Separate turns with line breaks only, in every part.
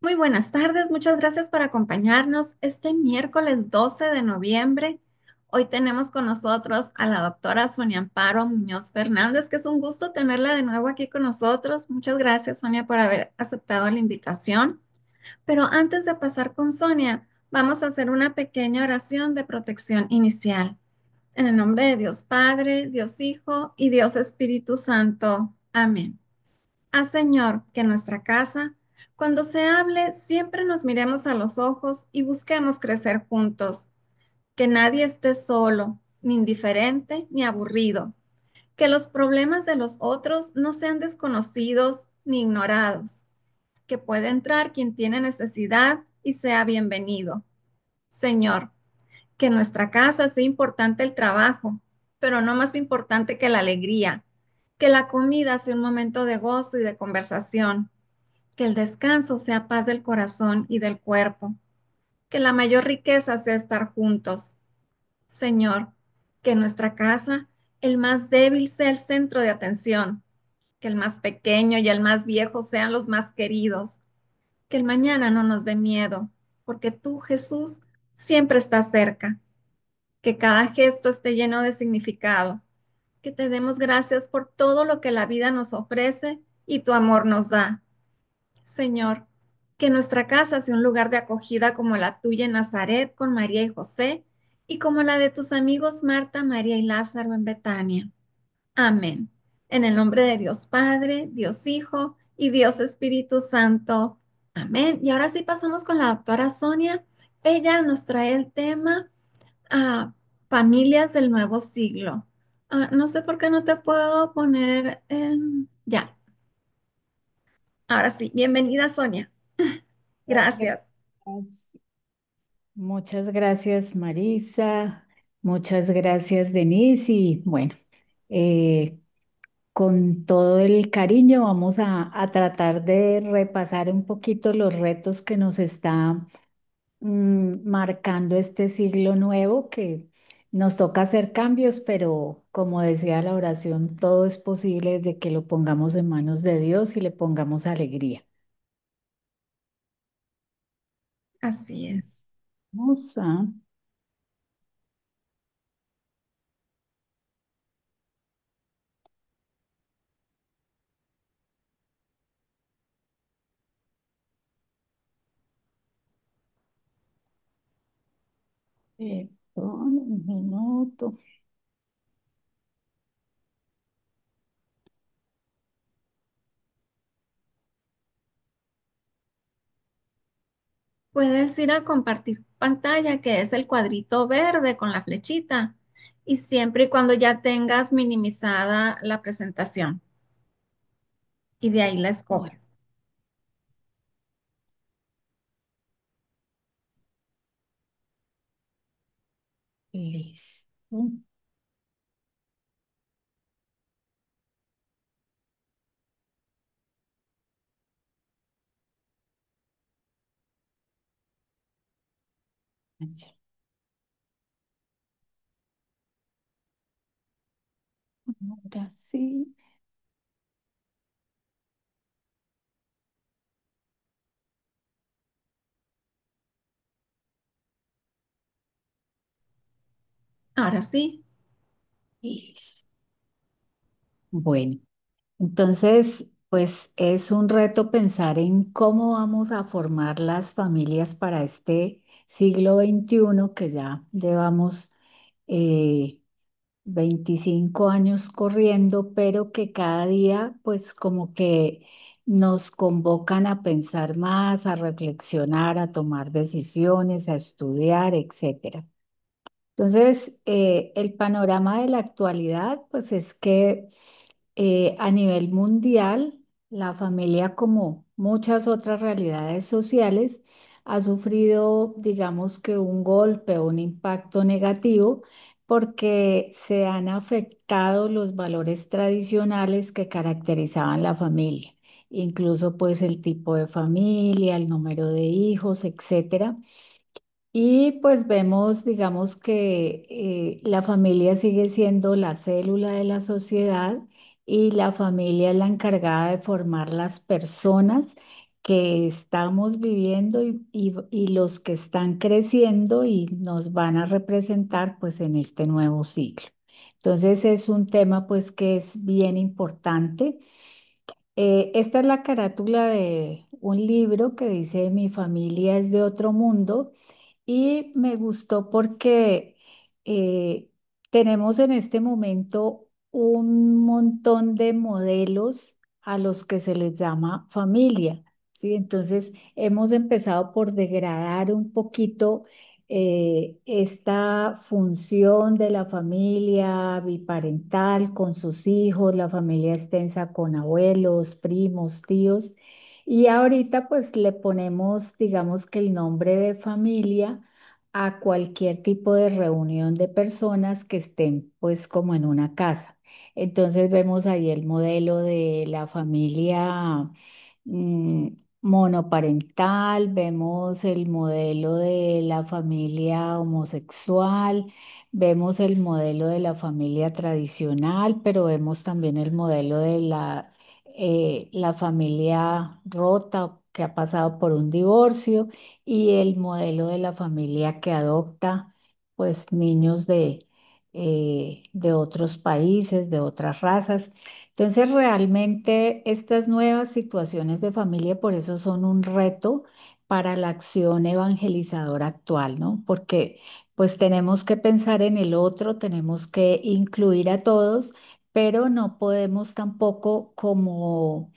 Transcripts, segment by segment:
Muy buenas tardes, muchas gracias por acompañarnos este miércoles 12 de noviembre. Hoy tenemos con nosotros a la doctora Sonia Amparo Muñoz Fernández, que es un gusto tenerla de nuevo aquí con nosotros. Muchas gracias, Sonia, por haber aceptado la invitación. Pero antes de pasar con Sonia, vamos a hacer una pequeña oración de protección inicial. En el nombre de Dios Padre, Dios Hijo y Dios Espíritu Santo. Amén. Señor, que en nuestra casa, cuando se hable, siempre nos miremos a los ojos y busquemos crecer juntos. Que nadie esté solo, ni indiferente, ni aburrido. Que los problemas de los otros no sean desconocidos ni ignorados. Que pueda entrar quien tiene necesidad y sea bienvenido. Señor, que en nuestra casa sea importante el trabajo, pero no más importante que la alegría. Que la comida sea un momento de gozo y de conversación, que el descanso sea paz del corazón y del cuerpo, que la mayor riqueza sea estar juntos. Señor, que en nuestra casa el más débil sea el centro de atención, que el más pequeño y el más viejo sean los más queridos, que el mañana no nos dé miedo, porque tú, Jesús, siempre estás cerca, que cada gesto esté lleno de significado, que te demos gracias por todo lo que la vida nos ofrece y tu amor nos da. Señor, que nuestra casa sea un lugar de acogida como la tuya en Nazaret con María y José, y como la de tus amigos Marta, María y Lázaro en Betania. Amén. En el nombre de Dios Padre, Dios Hijo y Dios Espíritu Santo. Amén. Y ahora sí pasamos con la doctora Sonia. Ella nos trae el tema familias del nuevo siglo. No sé por qué no te puedo poner ya. Ahora sí, bienvenida Sonia. Gracias.
Gracias. Muchas gracias, Marisa. Muchas gracias, Denise. Y bueno, eh, con todo el cariño vamos a tratar de repasar un poquito los retos que nos está marcando este siglo nuevo, que nos toca hacer cambios, pero como decía la oración, todo es posible de que lo pongamos en manos de Dios y le pongamos alegría.
Así es.
Vamos a... Perdón, un minuto.
Puedes ir a compartir pantalla, que es el cuadrito verde con la flechita, y siempre y cuando ya tengas minimizada la presentación, y de ahí la
Bueno,
escoges.
listo. Ya. Ahora sí.
Ahora sí,
Listo. Bueno, entonces, pues es un reto pensar en cómo vamos a formar las familias para este siglo XXI que ya llevamos eh, 25 años corriendo, pero que cada día pues como que nos convocan a pensar más, a reflexionar, a tomar decisiones, a estudiar, etcétera. Entonces, el panorama de la actualidad pues es que a nivel mundial, la familia, como muchas otras realidades sociales, ha sufrido, digamos que un golpe o un impacto negativo porque se han afectado los valores tradicionales que caracterizaban la familia, incluso pues el tipo de familia, el número de hijos, etcétera. Y pues vemos, digamos que la familia sigue siendo la célula de la sociedad y la familia es la encargada de formar las personas que estamos viviendo y los que están creciendo y nos van a representar pues en este nuevo ciclo. Entonces es un tema pues que es bien importante. Esta es la carátula de un libro que dice Mi familia es de otro mundo y me gustó porque eh, tenemos en este momento un montón de modelos a los que se les llama familia, ¿sí? Entonces hemos empezado por degradar un poquito esta función de la familia biparental con sus hijos, la familia extensa con abuelos, primos, tíos. Y ahorita pues le ponemos, digamos que el nombre de familia a cualquier tipo de reunión de personas que estén pues como en una casa. Entonces vemos ahí el modelo de la familia mm, monoparental, vemos el modelo de la familia homosexual, vemos el modelo de la familia tradicional, pero vemos también el modelo de la familia rota que ha pasado por un divorcio y el modelo de la familia que adopta pues niños de otros países, de otras razas. Entonces, realmente estas nuevas situaciones de familia por eso son un reto para la acción evangelizadora actual, ¿no? Porque pues tenemos que pensar en el otro, tenemos que incluir a todos, pero no podemos tampoco como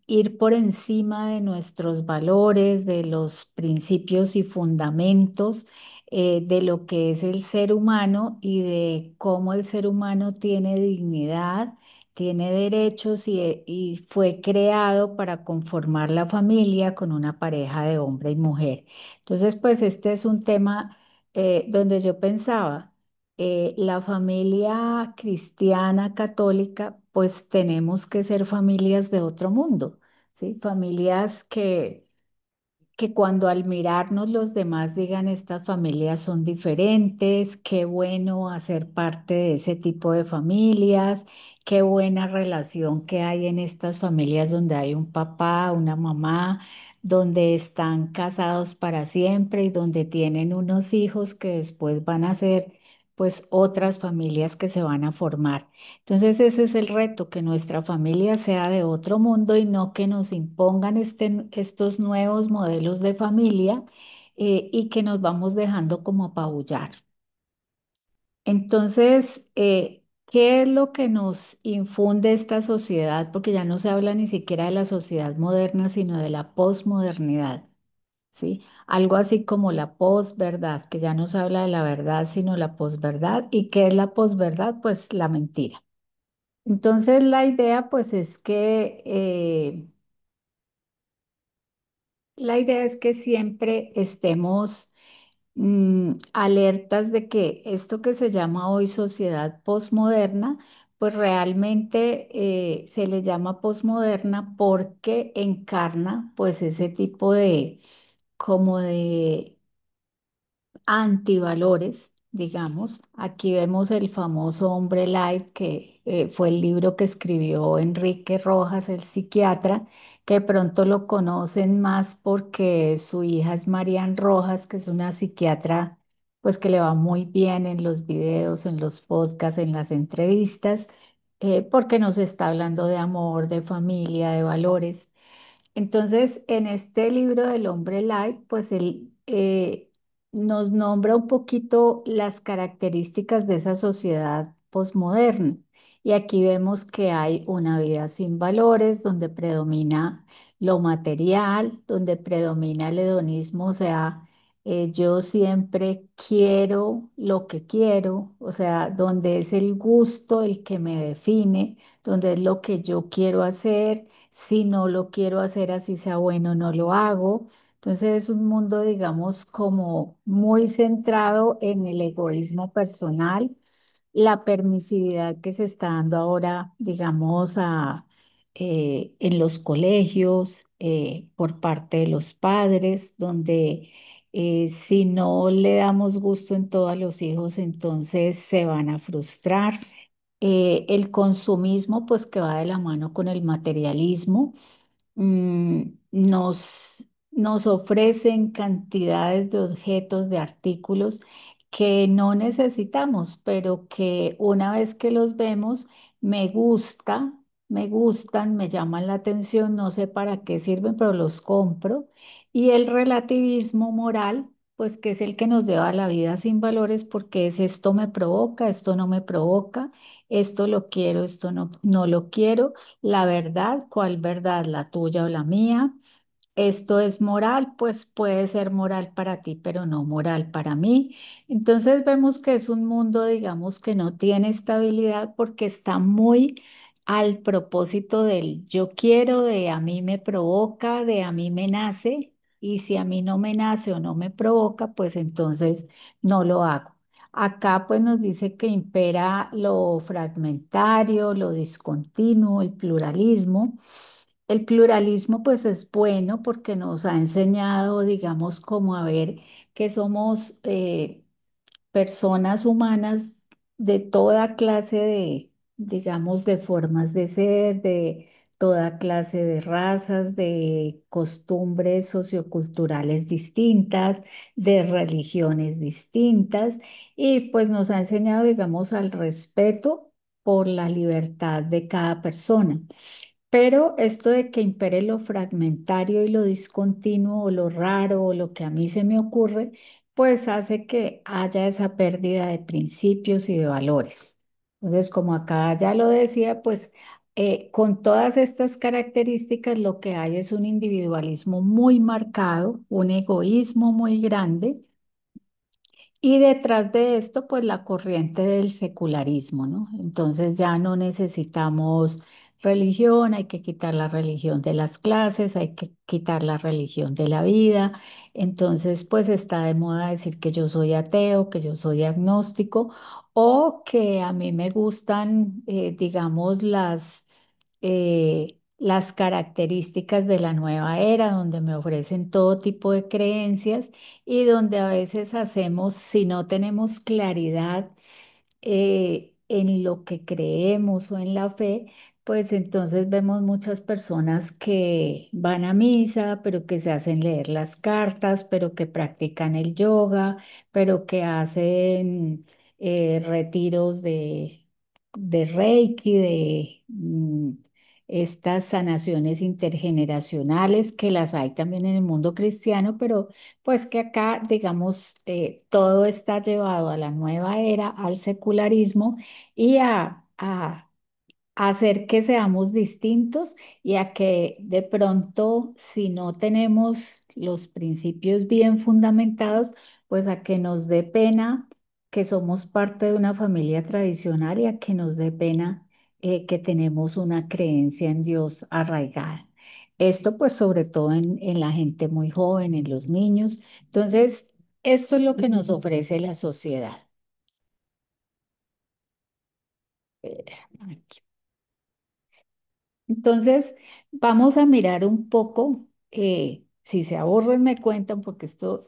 ir por encima de nuestros valores, de los principios y fundamentos de lo que es el ser humano y de cómo el ser humano tiene dignidad, tiene derechos y fue creado para conformar la familia con una pareja de hombre y mujer. Entonces, pues este es un tema donde yo pensaba la familia cristiana católica, pues tenemos que ser familias de otro mundo, ¿sí? Familias que cuando al mirarnos los demás digan estas familias son diferentes, qué bueno hacer parte de ese tipo de familias, qué buena relación que hay en estas familias donde hay un papá, una mamá, donde están casados para siempre y donde tienen unos hijos que después van a ser pues otras familias que se van a formar. Entonces ese es el reto, que nuestra familia sea de otro mundo y no que nos impongan estos nuevos modelos de familia y que nos vamos dejando como apabullar. Entonces, ¿qué es lo que nos infunde esta sociedad? Porque ya no se habla ni siquiera de la sociedad moderna, sino de la posmodernidad, ¿sí? Algo así como la posverdad, que ya no se habla de la verdad, sino la posverdad. ¿Y qué es la posverdad? Pues la mentira. Entonces la idea pues es que la idea es que siempre estemos alertas de que esto que se llama hoy sociedad posmoderna, pues realmente se le llama posmoderna porque encarna pues ese tipo de como de antivalores, digamos. Aquí vemos el famoso Hombre Light, que fue el libro que escribió Enrique Rojas, el psiquiatra, que de pronto lo conocen más porque su hija es Marian Rojas, que es una psiquiatra, pues que le va muy bien en los videos, en los podcasts, en las entrevistas, porque nos está hablando de amor, de familia, de valores. Entonces, en este libro del hombre light, pues él nos nombra un poquito las características de esa sociedad posmoderna. Y aquí vemos que hay una vida sin valores, donde predomina lo material, donde predomina el hedonismo, o sea, yo siempre quiero lo que quiero, o sea, donde es el gusto el que me define, donde es lo que yo quiero hacer. Si no lo quiero hacer así sea bueno, no lo hago. Entonces es un mundo, digamos, como muy centrado en el egoísmo personal, la permisividad que se está dando ahora, digamos, en los colegios por parte de los padres, donde si no le damos gusto en todo a los hijos, entonces se van a frustrar. El consumismo, pues que va de la mano con el materialismo, nos ofrecen cantidades de objetos, de artículos que no necesitamos, pero que una vez que los vemos, me gusta, me gustan, me llaman la atención, no sé para qué sirven, pero los compro. Y el relativismo moral, pues que es el que nos lleva a la vida sin valores, porque es esto me provoca, esto no me provoca, esto lo quiero, esto no lo quiero. La verdad, ¿cuál verdad? ¿La tuya o la mía? Esto es moral, pues puede ser moral para ti, pero no moral para mí. Entonces vemos que es un mundo, digamos, que no tiene estabilidad porque está muy al propósito del yo quiero, de a mí me provoca, de a mí me nace, y si a mí no me nace o no me provoca, pues entonces no lo hago. Acá pues nos dice que impera lo fragmentario, lo discontinuo, el pluralismo. El pluralismo pues es bueno porque nos ha enseñado, digamos, como a ver que somos personas humanas de toda clase de, digamos, de formas de ser, de toda clase de razas, de costumbres socioculturales distintas, de religiones distintas, y pues nos ha enseñado, digamos, al respeto por la libertad de cada persona. Pero esto de que impere lo fragmentario y lo discontinuo o lo raro o lo que a mí se me ocurre, pues hace que haya esa pérdida de principios y de valores. Entonces, como acá ya lo decía, pues con todas estas características lo que hay es un individualismo muy marcado, un egoísmo muy grande y detrás de esto, pues la corriente del secularismo, ¿no? Entonces ya no necesitamos religión, hay que quitar la religión de las clases, hay que quitar la religión de la vida. Entonces, pues está de moda decir que yo soy ateo, que yo soy agnóstico o que a mí me gustan, digamos, las características de la nueva era, donde me ofrecen todo tipo de creencias y donde a veces hacemos, si no tenemos claridad en lo que creemos o en la fe, pues entonces vemos muchas personas que van a misa, pero que se hacen leer las cartas, pero que practican el yoga, pero que hacen retiros de Reiki, de estas sanaciones intergeneracionales, que las hay también en el mundo cristiano, pero pues que acá, digamos, todo está llevado a la nueva era, al secularismo y a hacer que seamos distintos y a que de pronto, si no tenemos los principios bien fundamentados, pues a que nos dé pena que somos parte de una familia tradicional y a que nos dé pena que tenemos una creencia en Dios arraigada. Esto pues sobre todo en la gente muy joven, en los niños. Entonces, esto es lo que nos ofrece la sociedad. Aquí. Entonces, vamos a mirar un poco, si se aburren me cuentan, porque esto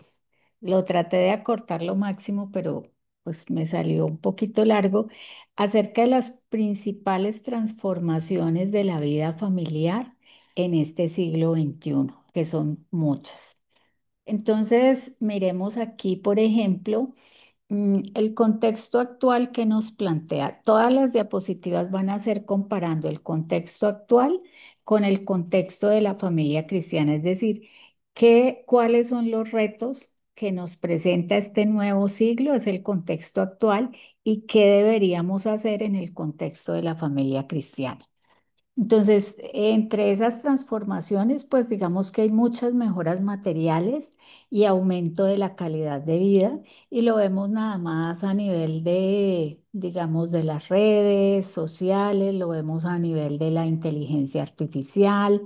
lo traté de acortar lo máximo, pero pues me salió un poquito largo, acerca de las principales transformaciones de la vida familiar en este siglo XXI, que son muchas. Entonces, miremos aquí, por ejemplo, el contexto actual que nos plantea. Todas las diapositivas van a ser comparando el contexto actual con el contexto de la familia cristiana, es decir, cuáles son los retos que nos presenta este nuevo siglo, es el contexto actual, y qué deberíamos hacer en el contexto de la familia cristiana. Entonces, entre esas transformaciones, pues digamos que hay muchas mejoras materiales y aumento de la calidad de vida y lo vemos nada más a nivel de, digamos, de las redes sociales, lo vemos a nivel de la inteligencia artificial,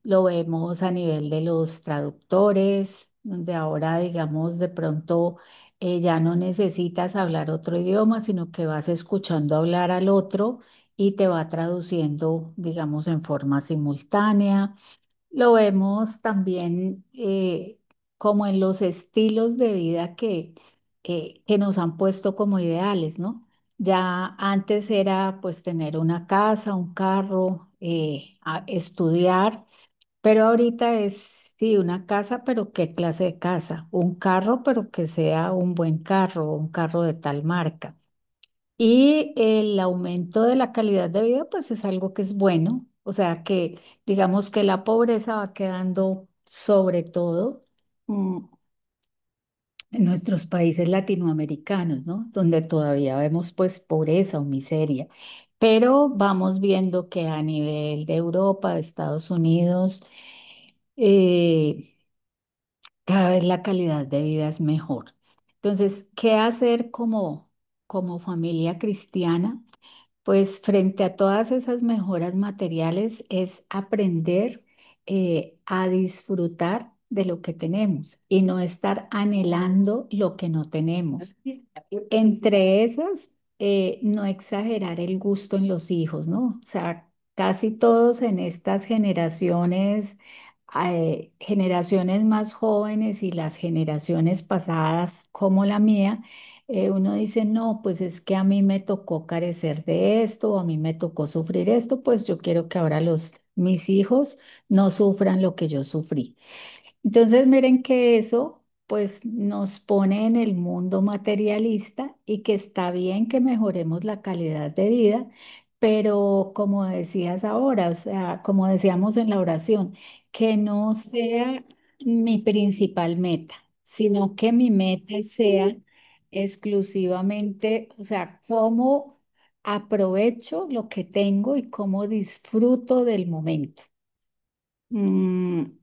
lo vemos a nivel de los traductores, donde ahora, digamos, de pronto ya no necesitas hablar otro idioma, sino que vas escuchando hablar al otro y te va traduciendo, digamos, en forma simultánea. Lo vemos también como en los estilos de vida que nos han puesto como ideales, ¿no? Ya antes era pues tener una casa, un carro, a estudiar, pero ahorita es, sí, una casa, pero ¿qué clase de casa? Un carro, pero que sea un buen carro, un carro de tal marca. Y el aumento de la calidad de vida, pues es algo que es bueno. O sea que digamos que la pobreza va quedando sobre todo en nuestros países latinoamericanos, ¿no? Donde todavía vemos pues pobreza o miseria. Pero vamos viendo que a nivel de Europa, de Estados Unidos, eh, cada vez la calidad de vida es mejor. Entonces, ¿qué hacer como familia cristiana? Pues frente a todas esas mejoras materiales es aprender a disfrutar de lo que tenemos y no estar anhelando lo que no tenemos. Entre esas, no exagerar el gusto en los hijos, ¿no? O sea, casi todos en estas generaciones más jóvenes y las generaciones pasadas como la mía, uno dice, no, pues es que a mí me tocó carecer de esto, o a mí me tocó sufrir esto, pues yo quiero que ahora mis hijos no sufran lo que yo sufrí. Entonces, miren que eso pues nos pone en el mundo materialista y que está bien que mejoremos la calidad de vida, pero como decías ahora, o sea, como decíamos en la oración, que no sea mi principal meta, sino que mi meta sea exclusivamente, o sea, cómo aprovecho lo que tengo y cómo disfruto del momento. Mm,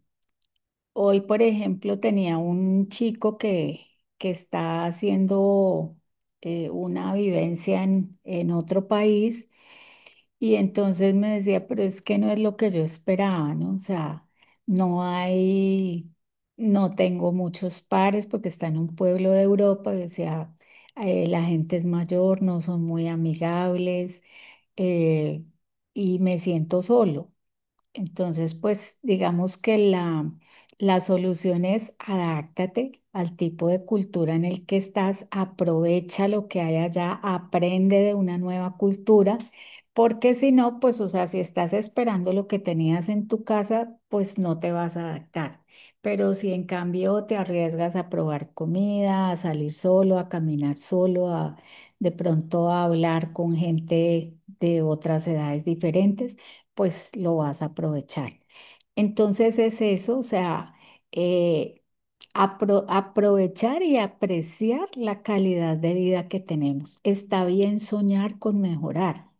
Hoy, por ejemplo, tenía un chico que está haciendo una vivencia en otro país y entonces me decía, pero es que no es lo que yo esperaba, ¿no? O sea, no hay, no tengo muchos pares porque está en un pueblo de Europa, y decía, la gente es mayor, no son muy amigables eh, y me siento solo. Entonces, pues digamos que la solución es adáctate al tipo de cultura en el que estás, aprovecha lo que hay allá, aprende de una nueva cultura, porque si no, pues, o sea, si estás esperando lo que tenías en tu casa, pues no te vas a adaptar. Pero si en cambio te arriesgas a probar comida, a salir solo, a caminar solo, a de pronto a hablar con gente de otras edades diferentes, pues lo vas a aprovechar. Entonces es eso, o sea, eh, aprovechar y apreciar la calidad de vida que tenemos. Está bien soñar con mejorar.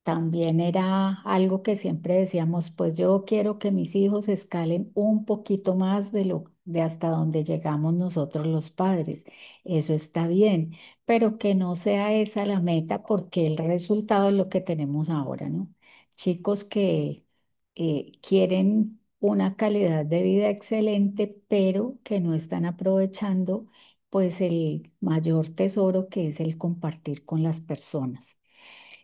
También era algo que siempre decíamos, pues yo quiero que mis hijos escalen un poquito más de hasta donde llegamos nosotros los padres. Eso está bien, pero que no sea esa la meta porque el resultado es lo que tenemos ahora, ¿no? Chicos que quieren una calidad de vida excelente, pero que no están aprovechando pues el mayor tesoro que es el compartir con las personas.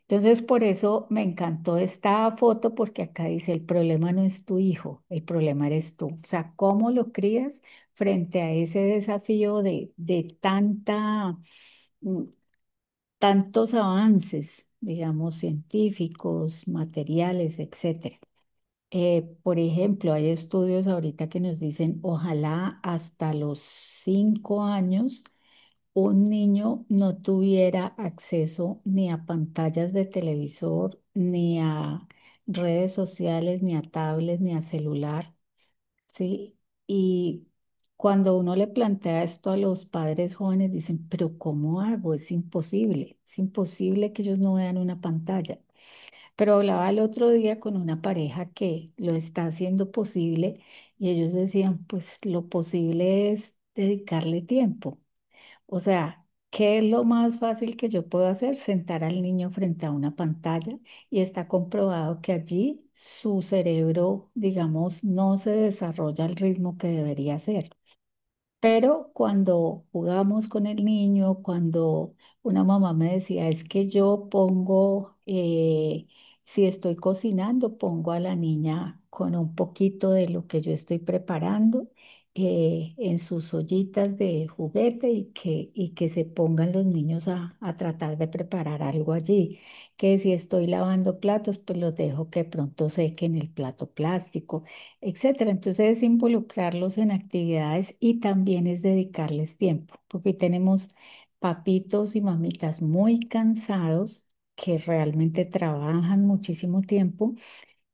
Entonces, por eso me encantó esta foto porque acá dice, el problema no es tu hijo, el problema eres tú. O sea, cómo lo crías frente a ese desafío de mm, tantos avances, digamos, científicos, materiales, etcétera. Por ejemplo, hay estudios ahorita que nos dicen, ojalá hasta los 5 años un niño no tuviera acceso ni a pantallas de televisor, ni a redes sociales, ni a tablets, ni a celular, ¿sí? Y cuando uno le plantea esto a los padres jóvenes, dicen, pero ¿cómo hago? Es imposible que ellos no vean una pantalla. Pero hablaba el otro día con una pareja que lo está haciendo posible y ellos decían, pues lo posible es dedicarle tiempo. O sea, ¿qué es lo más fácil que yo puedo hacer? Sentar al niño frente a una pantalla y está comprobado que allí su cerebro, digamos, no se desarrolla al ritmo que debería ser. Pero cuando jugamos con el niño, cuando una mamá me decía, es que yo pongo, si estoy cocinando, pongo a la niña con un poquito de lo que yo estoy preparando en sus ollitas de juguete y que se pongan los niños a tratar de preparar algo allí. Que si estoy lavando platos, pues los dejo que pronto sequen el plato plástico, etcétera. Entonces es involucrarlos en actividades y también es dedicarles tiempo, porque hoy tenemos papitos y mamitas muy cansados que realmente trabajan muchísimo tiempo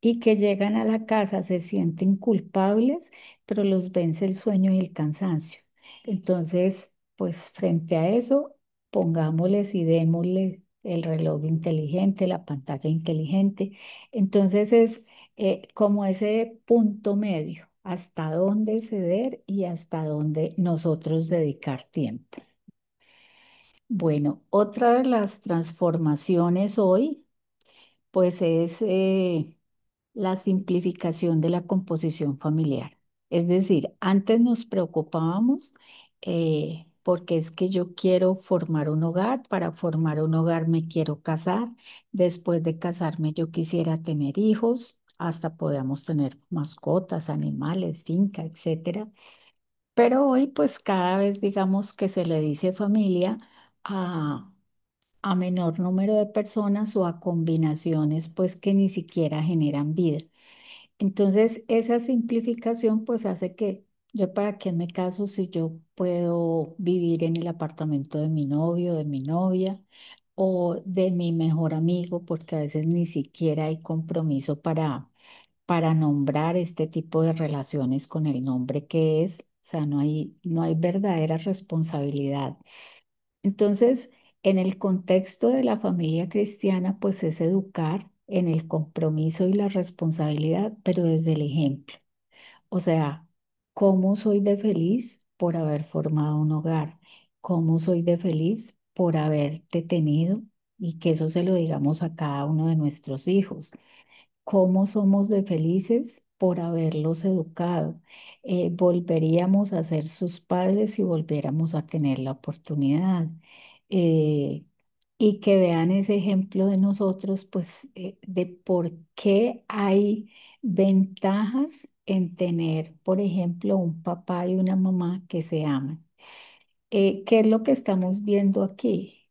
y que llegan a la casa, se sienten culpables, pero los vence el sueño y el cansancio. Entonces, pues frente a eso, pongámosles y démosle el reloj inteligente, la pantalla inteligente. Entonces es como ese punto medio, hasta dónde ceder y hasta dónde nosotros dedicar tiempo. Bueno, otra de las transformaciones hoy pues es la simplificación de la composición familiar. Es decir, antes nos preocupábamos porque es que yo quiero formar un hogar, para formar un hogar me quiero casar, después de casarme yo quisiera tener hijos, hasta podamos tener mascotas, animales, finca, etcétera. Pero hoy pues cada vez digamos que se le dice familia a menor número de personas o a combinaciones pues que ni siquiera generan vida. Entonces, esa simplificación pues hace que yo para qué me caso si yo puedo vivir en el apartamento de mi novio, de mi novia o de mi mejor amigo, porque a veces ni siquiera hay compromiso para nombrar este tipo de relaciones con el nombre que es, o sea, no hay verdadera responsabilidad. Entonces, en el contexto de la familia cristiana, pues es educar en el compromiso y la responsabilidad, pero desde el ejemplo. O sea, ¿cómo soy de feliz por haber formado un hogar? ¿Cómo soy de feliz por haberte tenido? Y que eso se lo digamos a cada uno de nuestros hijos. ¿Cómo somos de felices por haberlos educado? Volveríamos a ser sus padres si volviéramos a tener la oportunidad. Eh, y que vean ese ejemplo de nosotros, pues, de por qué hay ventajas en tener, por ejemplo, un papá y una mamá que se aman. ¿Qué es lo que estamos viendo aquí?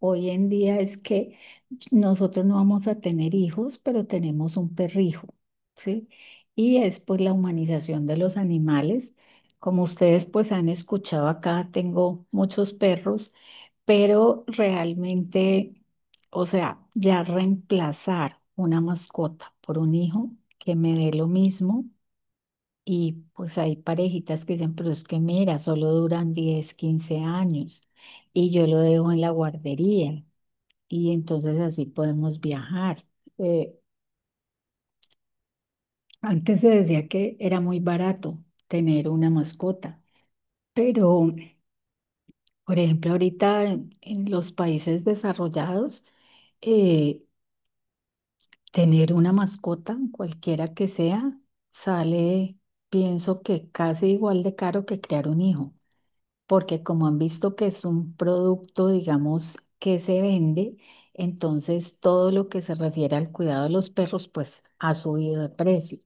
Hoy en día es que nosotros no vamos a tener hijos, pero tenemos un perrijo, ¿sí? Y es pues la humanización de los animales. Como ustedes pues han escuchado acá, tengo muchos perros, pero realmente, o sea, ya reemplazar una mascota por un hijo que me dé lo mismo. Y pues hay parejitas que dicen, pero es que mira, solo duran 10 15 años y yo lo dejo en la guardería y entonces así podemos viajar. Eh, Antes se decía que era muy barato tener una mascota, pero por ejemplo ahorita en los países desarrollados, eh, tener una mascota, cualquiera que sea, sale, pienso que casi igual de caro que crear un hijo. Porque como han visto que es un producto, digamos, que se vende, entonces todo lo que se refiere al cuidado de los perros, pues ha subido de precio.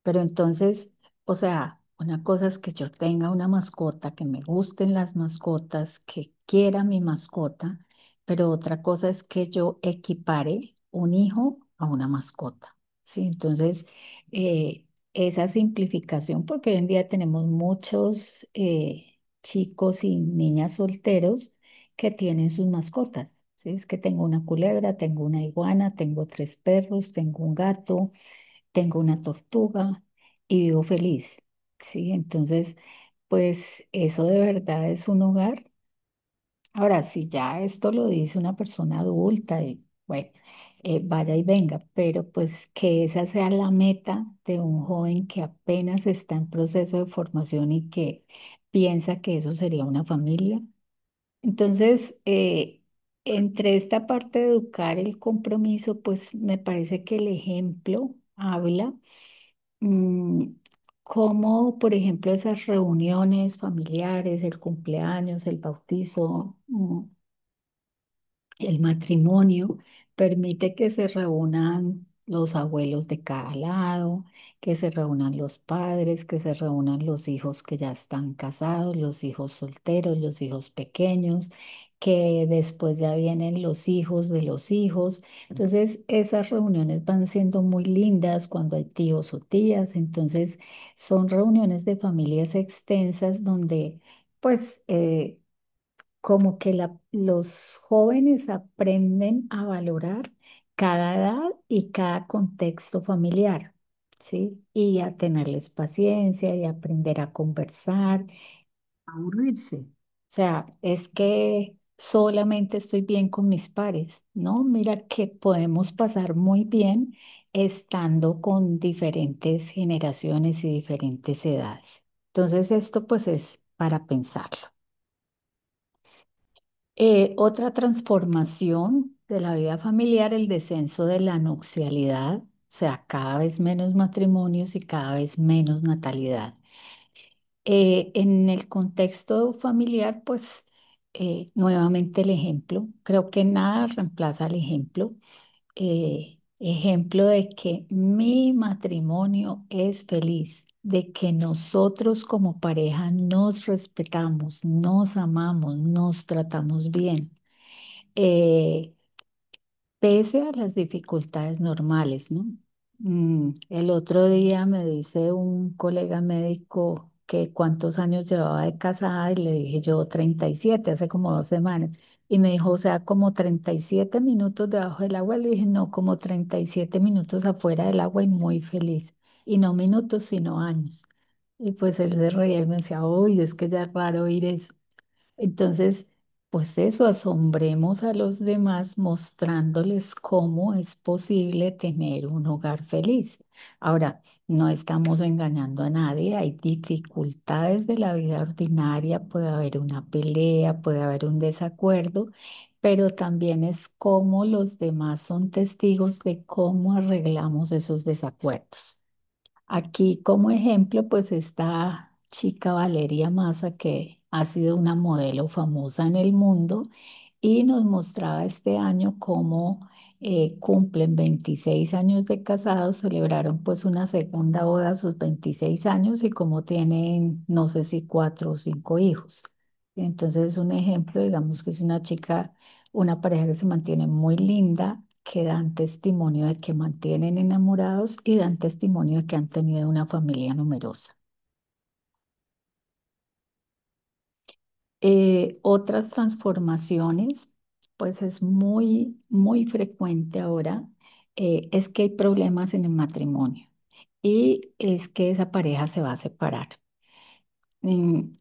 Pero entonces, o sea, una cosa es que yo tenga una mascota, que me gusten las mascotas, que quiera mi mascota, pero otra cosa es que yo equipare un hijo a una mascota. ¿Sí? Entonces, esa simplificación, porque hoy en día tenemos muchos chicos y niñas solteros que tienen sus mascotas. ¿Sí? Es que tengo una culebra, tengo una iguana, tengo 3 perros, tengo un gato, tengo una tortuga y vivo feliz, ¿sí? Entonces, pues eso de verdad es un hogar. Ahora, si ya esto lo dice una persona adulta, y bueno, vaya y venga, pero pues que esa sea la meta de un joven que apenas está en proceso de formación y que piensa que eso sería una familia. Entonces, entre esta parte de educar el compromiso, pues me parece que el ejemplo habla mm, cómo, por ejemplo, esas reuniones familiares, el cumpleaños, el bautizo, el matrimonio, permite que se reúnan los abuelos de cada lado, que se reúnan los padres, que se reúnan los hijos que ya están casados, los hijos solteros, los hijos pequeños, que después ya vienen los hijos de los hijos. Entonces, esas reuniones van siendo muy lindas cuando hay tíos o tías. Entonces, son reuniones de familias extensas donde, pues, como que los jóvenes aprenden a valorar cada edad y cada contexto familiar, ¿sí? Y a tenerles paciencia y aprender a conversar, a aburrirse. O sea, es que solamente estoy bien con mis pares, ¿no? Mira que podemos pasar muy bien estando con diferentes generaciones y diferentes edades. Entonces, esto pues es para pensarlo. Otra transformación de la vida familiar, el descenso de la nupcialidad, o sea, cada vez menos matrimonios y cada vez menos natalidad. En el contexto familiar, pues nuevamente el ejemplo, creo que nada reemplaza el ejemplo. Ejemplo de que mi matrimonio es feliz, de que nosotros como pareja nos respetamos, nos amamos, nos tratamos bien. Eh, Pese a las dificultades normales, ¿no? El otro día me dice un colega médico que cuántos años llevaba de casada y le dije yo 37 hace como 2 semanas. Y me dijo, o sea, como 37 minutos debajo del agua. Le dije, no, como 37 minutos afuera del agua y muy feliz. Y no minutos, sino años. Y pues él se reía y me decía, uy, es que ya es raro oír eso. Entonces, pues eso, asombremos a los demás mostrándoles cómo es posible tener un hogar feliz. Ahora, no estamos engañando a nadie, hay dificultades de la vida ordinaria, puede haber una pelea, puede haber un desacuerdo, pero también es cómo los demás son testigos de cómo arreglamos esos desacuerdos. Aquí como ejemplo, pues esta chica Valeria Massa, que ha sido una modelo famosa en el mundo y nos mostraba este año cómo cumplen 26 años de casados, celebraron pues una segunda boda a sus 26 años y como tienen, no sé si 4 o 5 hijos. Entonces es un ejemplo, digamos que es una chica, una pareja que se mantiene muy linda, que dan testimonio de que mantienen enamorados y dan testimonio de que han tenido una familia numerosa. Otras transformaciones, pues es muy frecuente ahora, es que hay problemas en el matrimonio y es que esa pareja se va a separar. Mm,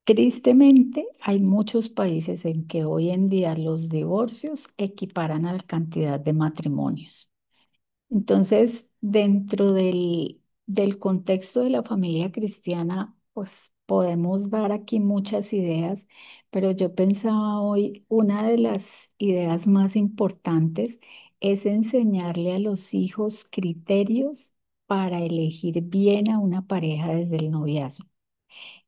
Tristemente, hay muchos países en que hoy en día los divorcios equiparan a la cantidad de matrimonios. Entonces, dentro del contexto de la familia cristiana, pues podemos dar aquí muchas ideas, pero yo pensaba hoy, una de las ideas más importantes es enseñarle a los hijos criterios para elegir bien a una pareja desde el noviazgo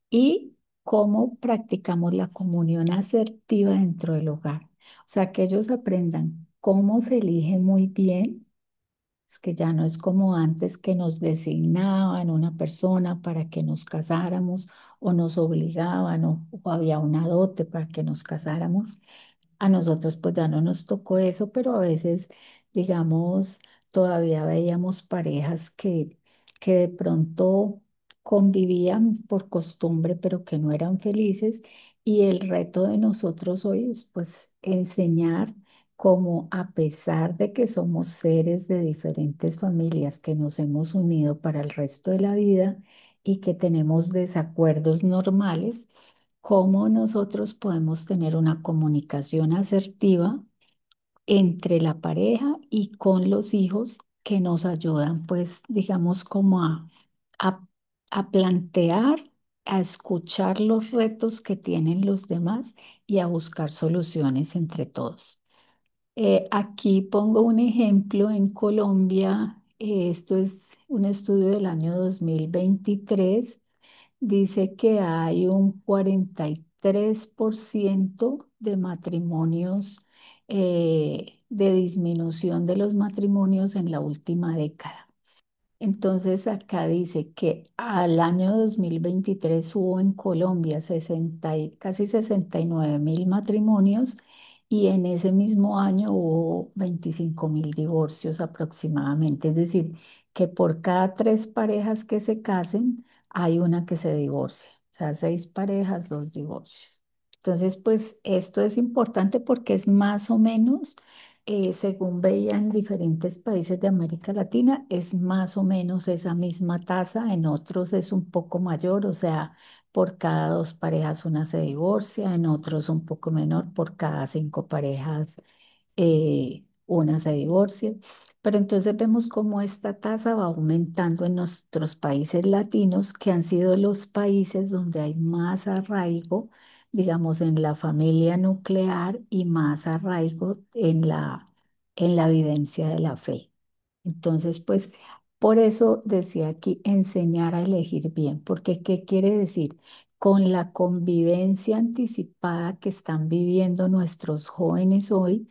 y cómo practicamos la comunión asertiva dentro del hogar. O sea, que ellos aprendan cómo se elige muy bien, es que ya no es como antes que nos designaban una persona para que nos casáramos o nos obligaban o había una dote para que nos casáramos. A nosotros pues ya no nos tocó eso, pero a veces, digamos, todavía veíamos parejas que de pronto convivían por costumbre, pero que no eran felices. Y el reto de nosotros hoy es pues enseñar cómo a pesar de que somos seres de diferentes familias que nos hemos unido para el resto de la vida y que tenemos desacuerdos normales, cómo nosotros podemos tener una comunicación asertiva entre la pareja y con los hijos que nos ayudan, pues, digamos, como a, a plantear, a escuchar los retos que tienen los demás y a buscar soluciones entre todos. Aquí pongo un ejemplo en Colombia. Esto es un estudio del año 2023. Dice que hay un 43% de matrimonios de disminución de los matrimonios en la última década. Entonces acá dice que al año 2023 hubo en Colombia casi 69.000 matrimonios y en ese mismo año hubo 25.000 divorcios aproximadamente. Es decir, que por cada tres parejas que se casen, hay una que se divorcia. O sea, seis parejas, dos divorcios. Entonces, pues esto es importante porque es más o menos según veía en diferentes países de América Latina, es más o menos esa misma tasa, en otros es un poco mayor, o sea, por cada dos parejas una se divorcia, en otros un poco menor, por cada cinco parejas una se divorcia. Pero entonces vemos cómo esta tasa va aumentando en nuestros países latinos, que han sido los países donde hay más arraigo, digamos, en la familia nuclear y más arraigo en la vivencia de la fe. Entonces, pues, por eso decía aquí enseñar a elegir bien, porque ¿qué quiere decir? Con la convivencia anticipada que están viviendo nuestros jóvenes hoy,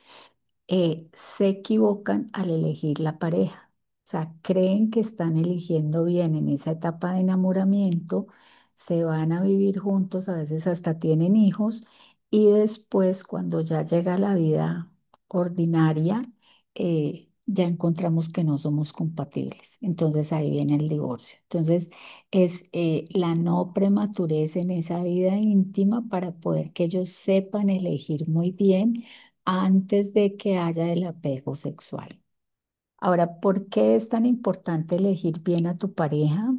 se equivocan al elegir la pareja. O sea, creen que están eligiendo bien en esa etapa de enamoramiento, se van a vivir juntos, a veces hasta tienen hijos, y después cuando ya llega la vida ordinaria, ya encontramos que no somos compatibles. Entonces ahí viene el divorcio. Entonces es la no prematurez en esa vida íntima para poder que ellos sepan elegir muy bien antes de que haya el apego sexual. Ahora, ¿por qué es tan importante elegir bien a tu pareja?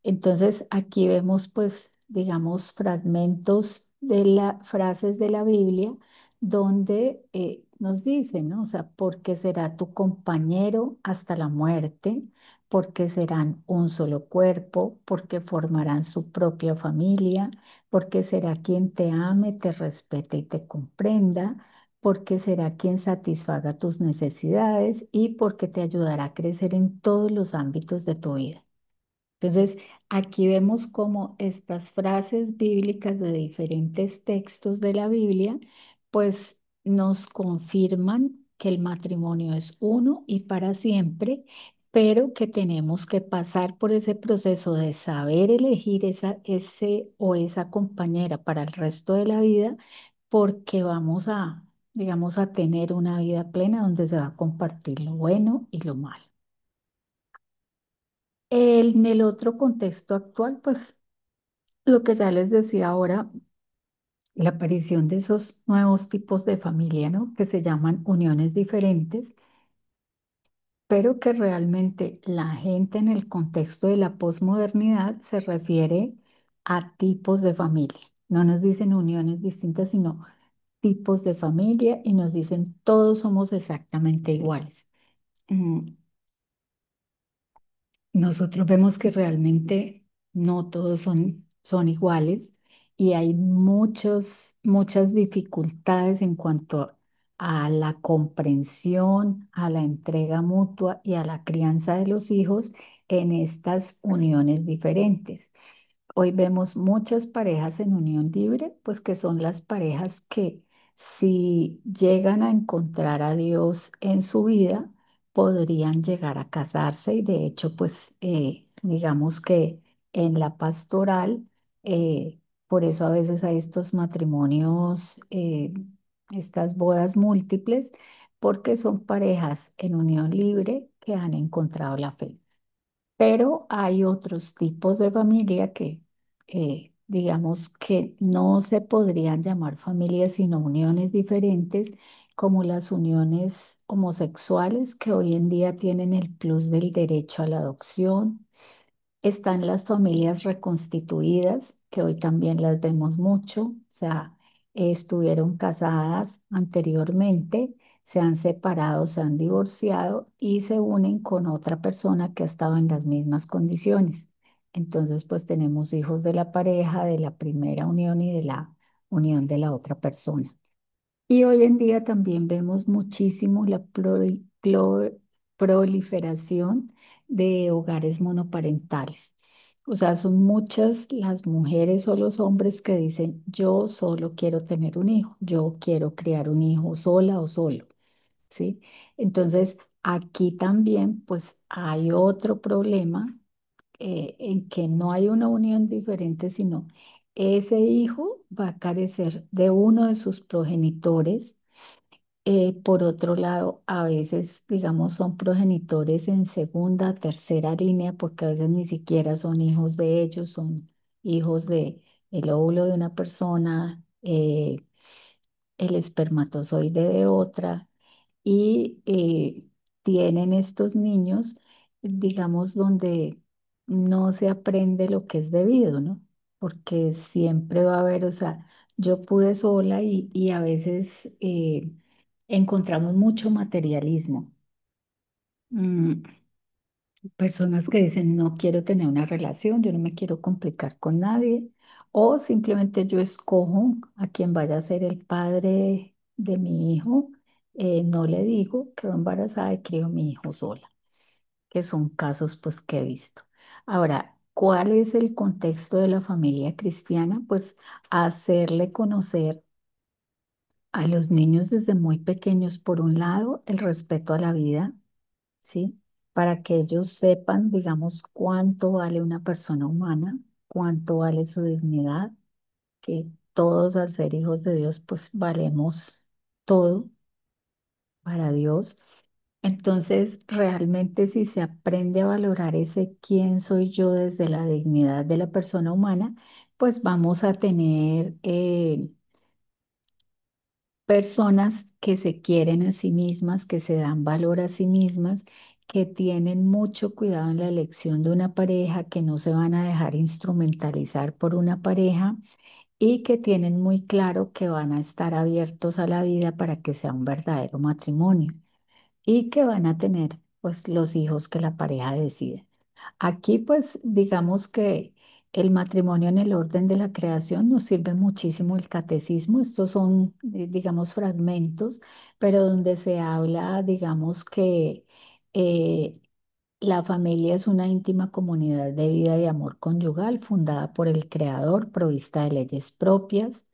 Entonces, aquí vemos, pues, digamos, fragmentos de las frases de la Biblia donde nos dicen, ¿no? O sea, porque será tu compañero hasta la muerte, porque serán un solo cuerpo, porque formarán su propia familia, porque será quien te ame, te respete y te comprenda, porque será quien satisfaga tus necesidades y porque te ayudará a crecer en todos los ámbitos de tu vida. Entonces, aquí vemos cómo estas frases bíblicas de diferentes textos de la Biblia, pues nos confirman que el matrimonio es uno y para siempre, pero que tenemos que pasar por ese proceso de saber elegir ese o esa compañera para el resto de la vida, porque vamos a, digamos, a tener una vida plena donde se va a compartir lo bueno y lo malo. En el otro contexto actual, pues lo que ya les decía ahora, la aparición de esos nuevos tipos de familia, ¿no? Que se llaman uniones diferentes, pero que realmente la gente en el contexto de la posmodernidad se refiere a tipos de familia. No nos dicen uniones distintas, sino tipos de familia y nos dicen todos somos exactamente iguales. Mm, Nosotros vemos que realmente no todos son iguales y hay muchas dificultades en cuanto a la comprensión, a la entrega mutua y a la crianza de los hijos en estas uniones diferentes. Hoy vemos muchas parejas en unión libre, pues que son las parejas que si llegan a encontrar a Dios en su vida, podrían llegar a casarse y de hecho, pues digamos que en la pastoral, por eso a veces hay estos matrimonios, estas bodas múltiples, porque son parejas en unión libre que han encontrado la fe. Pero hay otros tipos de familia que, digamos que no se podrían llamar familias, sino uniones diferentes, como las uniones homosexuales, que hoy en día tienen el plus del derecho a la adopción. Están las familias reconstituidas, que hoy también las vemos mucho, o sea, estuvieron casadas anteriormente, se han separado, se han divorciado y se unen con otra persona que ha estado en las mismas condiciones. Entonces, pues tenemos hijos de la pareja, de la primera unión y de la unión de la otra persona. Y hoy en día también vemos muchísimo la proliferación de hogares monoparentales. O sea, son muchas las mujeres o los hombres que dicen, yo solo quiero tener un hijo, yo quiero criar un hijo sola o solo. ¿sí? Entonces, aquí también, pues hay otro problema en que no hay una unión diferente, sino ese hijo va a carecer de uno de sus progenitores. Por otro lado, a veces, digamos, son progenitores en segunda, tercera línea, porque a veces ni siquiera son hijos de ellos, son hijos de el óvulo de una persona, el espermatozoide de otra, y tienen estos niños, digamos, donde no se aprende lo que es debido, ¿no? Porque siempre va a haber, o sea, yo pude sola y a veces encontramos mucho materialismo. Mm, Personas que dicen, no quiero tener una relación, yo no me quiero complicar con nadie, o simplemente yo escojo a quien vaya a ser el padre de mi hijo, no le digo, quedo embarazada y crío mi hijo sola, que son casos pues que he visto. Ahora, ¿cuál es el contexto de la familia cristiana? Pues hacerle conocer a los niños desde muy pequeños, por un lado, el respeto a la vida, ¿sí? Para que ellos sepan, digamos, cuánto vale una persona humana, cuánto vale su dignidad, que todos al ser hijos de Dios, pues valemos todo para Dios. Entonces, realmente si se aprende a valorar ese quién soy yo desde la dignidad de la persona humana, pues vamos a tener personas que se quieren a sí mismas, que se dan valor a sí mismas, que tienen mucho cuidado en la elección de una pareja, que no se van a dejar instrumentalizar por una pareja y que tienen muy claro que van a estar abiertos a la vida para que sea un verdadero matrimonio y que van a tener pues los hijos que la pareja decide. Aquí pues digamos que el matrimonio en el orden de la creación nos sirve muchísimo el catecismo. Estos son digamos fragmentos, pero donde se habla digamos que eh, la familia es una íntima comunidad de vida y amor conyugal fundada por el Creador, provista de leyes propias.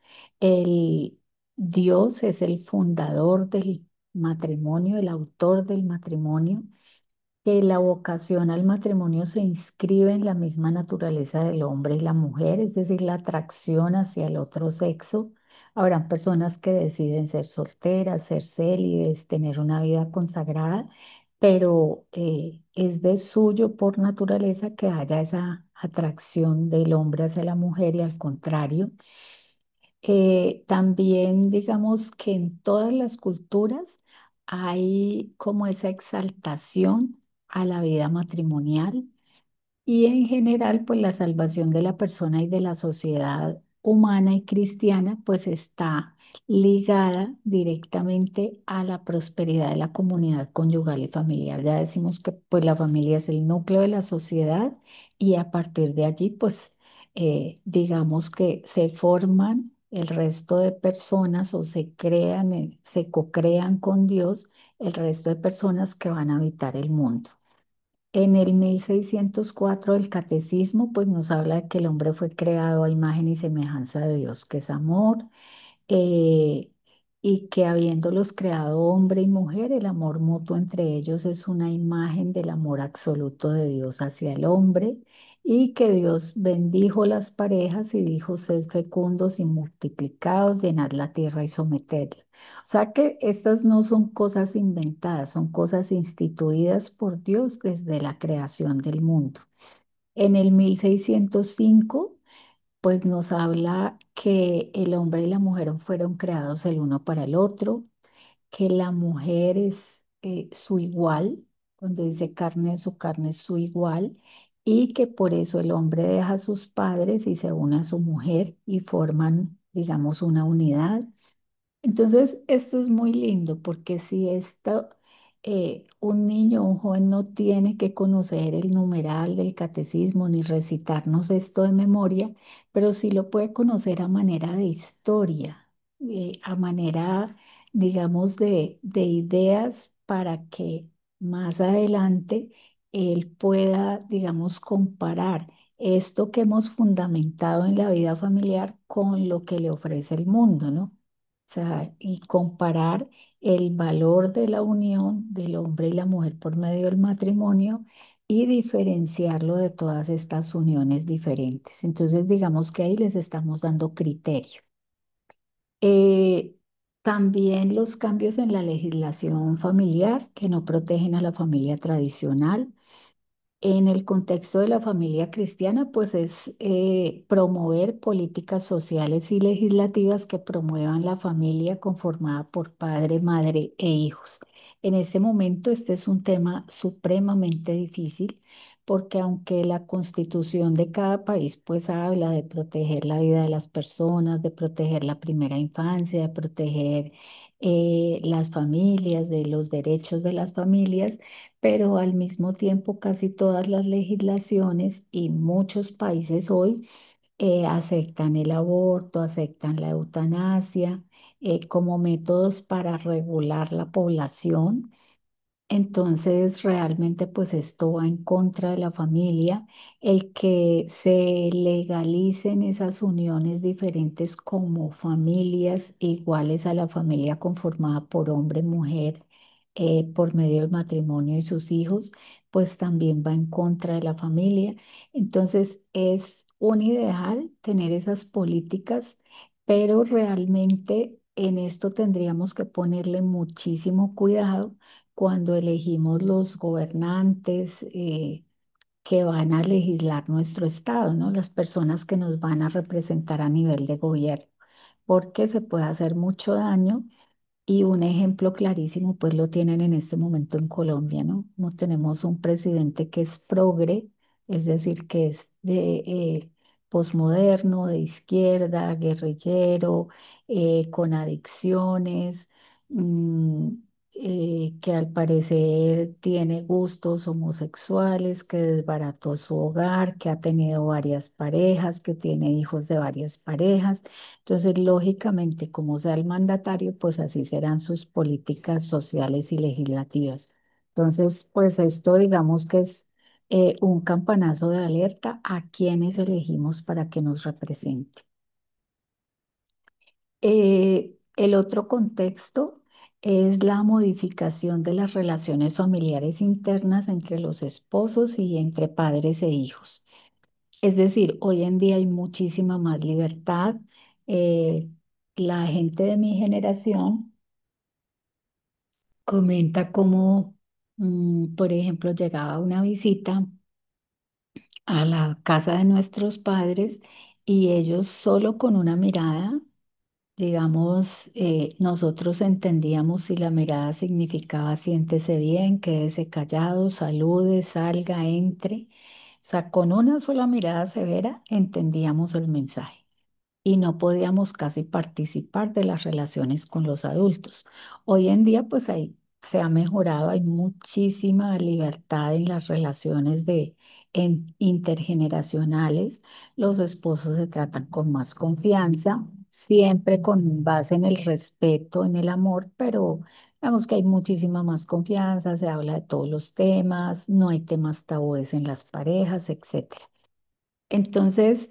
El Dios es el fundador del matrimonio, el autor del matrimonio, que la vocación al matrimonio se inscribe en la misma naturaleza del hombre y la mujer, es decir, la atracción hacia el otro sexo. Habrán personas que deciden ser solteras, ser célibes, tener una vida consagrada, pero es de suyo por naturaleza que haya esa atracción del hombre hacia la mujer y al contrario. También digamos que en todas las culturas hay como esa exaltación a la vida matrimonial y en general, pues la salvación de la persona y de la sociedad humana y cristiana, pues está ligada directamente a la prosperidad de la comunidad conyugal y familiar. Ya decimos que pues la familia es el núcleo de la sociedad y a partir de allí, pues digamos que se forman el resto de personas o se crean, se co-crean con Dios el resto de personas que van a habitar el mundo. En el 1604 el catecismo pues nos habla de que el hombre fue creado a imagen y semejanza de Dios, que es amor, eh, y que habiéndolos creado hombre y mujer, el amor mutuo entre ellos es una imagen del amor absoluto de Dios hacia el hombre, y que Dios bendijo las parejas y dijo, sed fecundos y multiplicados, llenad la tierra y sometedla. O sea que estas no son cosas inventadas, son cosas instituidas por Dios desde la creación del mundo. En el 1605 pues nos habla que el hombre y la mujer fueron creados el uno para el otro, que la mujer es su igual, donde dice carne de su carne es su igual, y que por eso el hombre deja a sus padres y se une a su mujer y forman, digamos, una unidad. Entonces, esto es muy lindo porque si esto, un niño o un joven no tiene que conocer el numeral del catecismo ni recitarnos esto de memoria, pero sí lo puede conocer a manera de historia, a manera, digamos, de ideas para que más adelante él pueda, digamos, comparar esto que hemos fundamentado en la vida familiar con lo que le ofrece el mundo, ¿no? O sea, y comparar el valor de la unión del hombre y la mujer por medio del matrimonio y diferenciarlo de todas estas uniones diferentes. Entonces, digamos que ahí les estamos dando criterio. Eh, También los cambios en la legislación familiar que no protegen a la familia tradicional. En el contexto de la familia cristiana, pues es promover políticas sociales y legislativas que promuevan la familia conformada por padre, madre e hijos. En este momento, este es un tema supremamente difícil porque aunque la constitución de cada país pues habla de proteger la vida de las personas, de proteger la primera infancia, de proteger las familias, de los derechos de las familias, pero al mismo tiempo casi todas las legislaciones y muchos países hoy aceptan el aborto, aceptan la eutanasia como métodos para regular la población. Entonces, realmente, pues esto va en contra de la familia, el que se legalicen esas uniones diferentes como familias iguales a la familia conformada por hombre, mujer, por medio del matrimonio y sus hijos, pues también va en contra de la familia. Entonces, es un ideal tener esas políticas, pero realmente en esto tendríamos que ponerle muchísimo cuidado cuando elegimos los gobernantes que van a legislar nuestro estado, ¿no? Las personas que nos van a representar a nivel de gobierno, porque se puede hacer mucho daño y un ejemplo clarísimo, pues lo tienen en este momento en Colombia, ¿no? No tenemos un presidente que es progre, es decir, que es de posmoderno, de izquierda, guerrillero, con adicciones, mm, que al parecer tiene gustos homosexuales, que desbarató su hogar, que ha tenido varias parejas, que tiene hijos de varias parejas. Entonces, lógicamente, como sea el mandatario, pues así serán sus políticas sociales y legislativas. Entonces, pues esto digamos que es un campanazo de alerta a quienes elegimos para que nos represente. El otro contexto es la modificación de las relaciones familiares internas entre los esposos y entre padres e hijos. Es decir, hoy en día hay muchísima más libertad. Eh, la gente de mi generación comenta cómo, por ejemplo, llegaba una visita a la casa de nuestros padres y ellos solo con una mirada, digamos, nosotros entendíamos si la mirada significaba siéntese bien, quédese callado, salude, salga, entre. O sea, con una sola mirada severa entendíamos el mensaje y no podíamos casi participar de las relaciones con los adultos. Hoy en día, pues ahí se ha mejorado, hay muchísima libertad en las relaciones intergeneracionales. Los esposos se tratan con más confianza, siempre con base en el respeto, en el amor, pero digamos que hay muchísima más confianza, se habla de todos los temas, no hay temas tabúes en las parejas, etcétera. Entonces,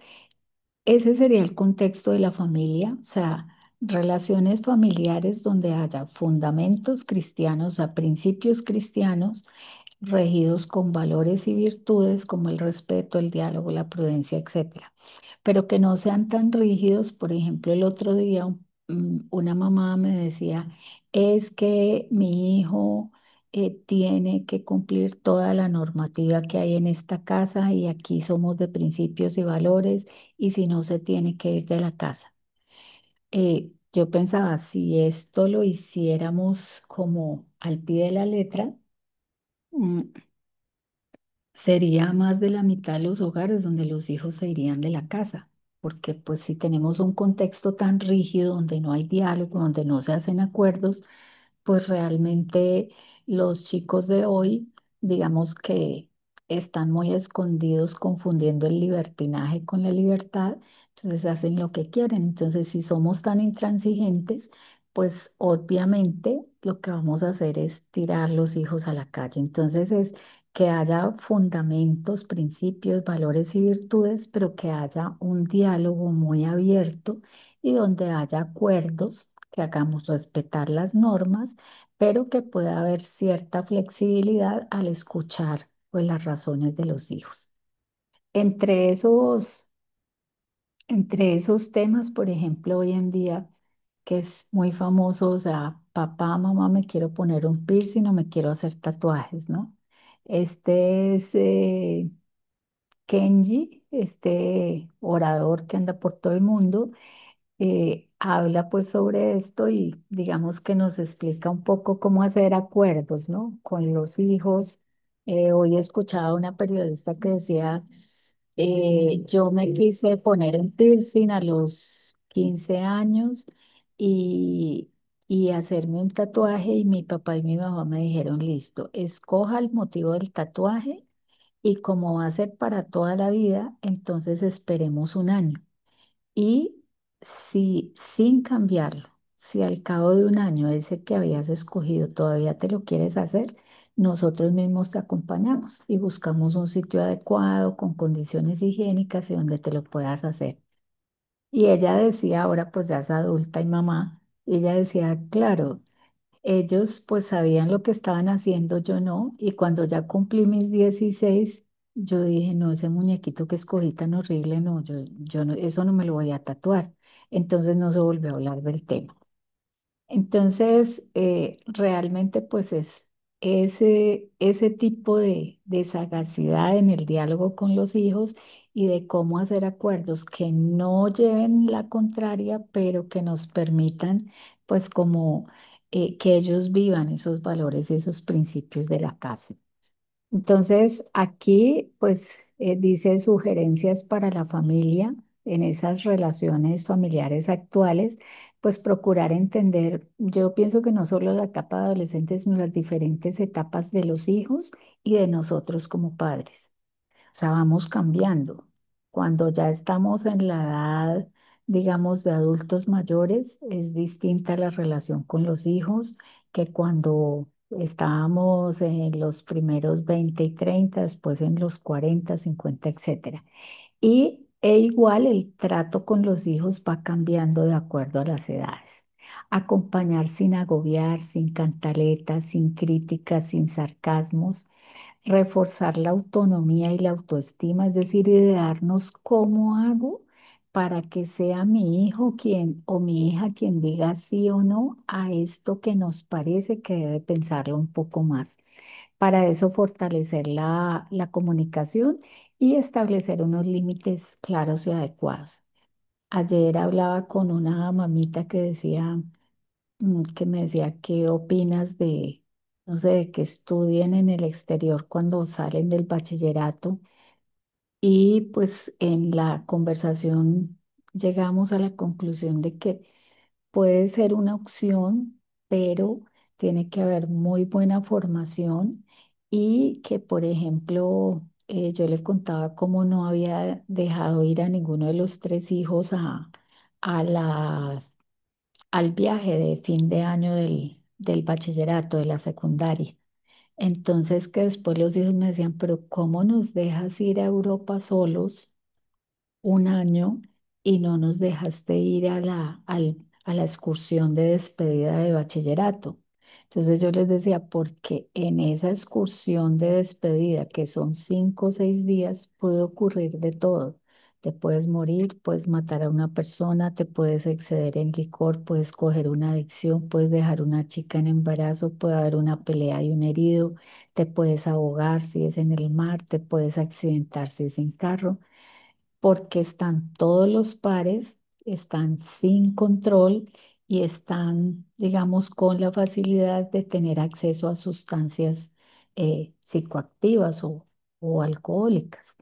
ese sería el contexto de la familia, o sea, relaciones familiares donde haya fundamentos cristianos, a principios cristianos, regidos con valores y virtudes como el respeto, el diálogo, la prudencia, etcétera. Pero que no sean tan rígidos. Por ejemplo, el otro día una mamá me decía, es que mi hijo tiene que cumplir toda la normativa que hay en esta casa y aquí somos de principios y valores y si no se tiene que ir de la casa. Yo pensaba, si esto lo hiciéramos como al pie de la letra, mm, sería más de la mitad de los hogares donde los hijos se irían de la casa, porque pues si tenemos un contexto tan rígido donde no hay diálogo, donde no se hacen acuerdos, pues realmente los chicos de hoy, digamos que están muy escondidos confundiendo el libertinaje con la libertad, entonces hacen lo que quieren. Entonces, si somos tan intransigentes, pues obviamente lo que vamos a hacer es tirar los hijos a la calle. Entonces es que haya fundamentos, principios, valores y virtudes, pero que haya un diálogo muy abierto y donde haya acuerdos que hagamos respetar las normas, pero que pueda haber cierta flexibilidad al escuchar pues, las razones de los hijos. Entre esos, entre esos temas, por ejemplo, hoy en día, que es muy famoso, o sea, papá, mamá, me quiero poner un piercing o me quiero hacer tatuajes, ¿no? Este es Kenji, este orador que anda por todo el mundo, habla pues sobre esto y digamos que nos explica un poco cómo hacer acuerdos, ¿no? Con los hijos. Hoy escuchaba una periodista que decía, yo me quise poner un piercing a los 15 años y, y hacerme un tatuaje y mi papá y mi mamá me dijeron, listo, escoja el motivo del tatuaje y como va a ser para toda la vida, entonces esperemos un año. Y si sin cambiarlo, si al cabo de un año ese que habías escogido todavía te lo quieres hacer, nosotros mismos te acompañamos y buscamos un sitio adecuado, con condiciones higiénicas y donde te lo puedas hacer. Y ella decía, ahora pues ya es adulta y mamá, ella decía, claro, ellos pues sabían lo que estaban haciendo, yo no, y cuando ya cumplí mis 16 yo dije, no, ese muñequito que escogí tan horrible, no, yo no, eso no me lo voy a tatuar. Entonces no se volvió a hablar del tema. Entonces, realmente pues es ese tipo de sagacidad en el diálogo con los hijos y de cómo hacer acuerdos que no lleven la contraria, pero que nos permitan pues como que ellos vivan esos valores y esos principios de la casa. Entonces, aquí, pues, dice sugerencias para la familia en esas relaciones familiares actuales, pues procurar entender, yo pienso que no solo la etapa de adolescentes, sino las diferentes etapas de los hijos y de nosotros como padres. O sea, vamos cambiando. Cuando ya estamos en la edad, digamos, de adultos mayores, es distinta la relación con los hijos que cuando estábamos en los primeros 20 y 30, después en los 40, 50, etcétera. E igual el trato con los hijos va cambiando de acuerdo a las edades. Acompañar sin agobiar, sin cantaletas, sin críticas, sin sarcasmos, reforzar la autonomía y la autoestima, es decir, idearnos cómo hago para que sea mi hijo quien o mi hija quien diga sí o no a esto que nos parece que debe pensarlo un poco más. Para eso fortalecer la comunicación y establecer unos límites claros y adecuados. Ayer hablaba con una mamita que decía, que me decía, ¿qué opinas de, no sé, de que estudien en el exterior cuando salen del bachillerato? Y pues en la conversación llegamos a la conclusión de que puede ser una opción, pero tiene que haber muy buena formación y que, por ejemplo, yo le contaba cómo no había dejado ir a ninguno de los tres hijos a las al viaje de fin de año del bachillerato, de la secundaria. Entonces que después los hijos me decían, pero ¿cómo nos dejas ir a Europa solos un año y no nos dejaste ir a la excursión de despedida de bachillerato? Entonces yo les decía, porque en esa excursión de despedida, que son 5 o 6 días, puede ocurrir de todo. Te puedes morir, puedes matar a una persona, te puedes exceder en licor, puedes coger una adicción, puedes dejar una chica en embarazo, puede haber una pelea y un herido, te puedes ahogar si es en el mar, te puedes accidentar si es en carro porque están todos los pares, están sin control y están, digamos, con la facilidad de tener acceso a sustancias psicoactivas o alcohólicas.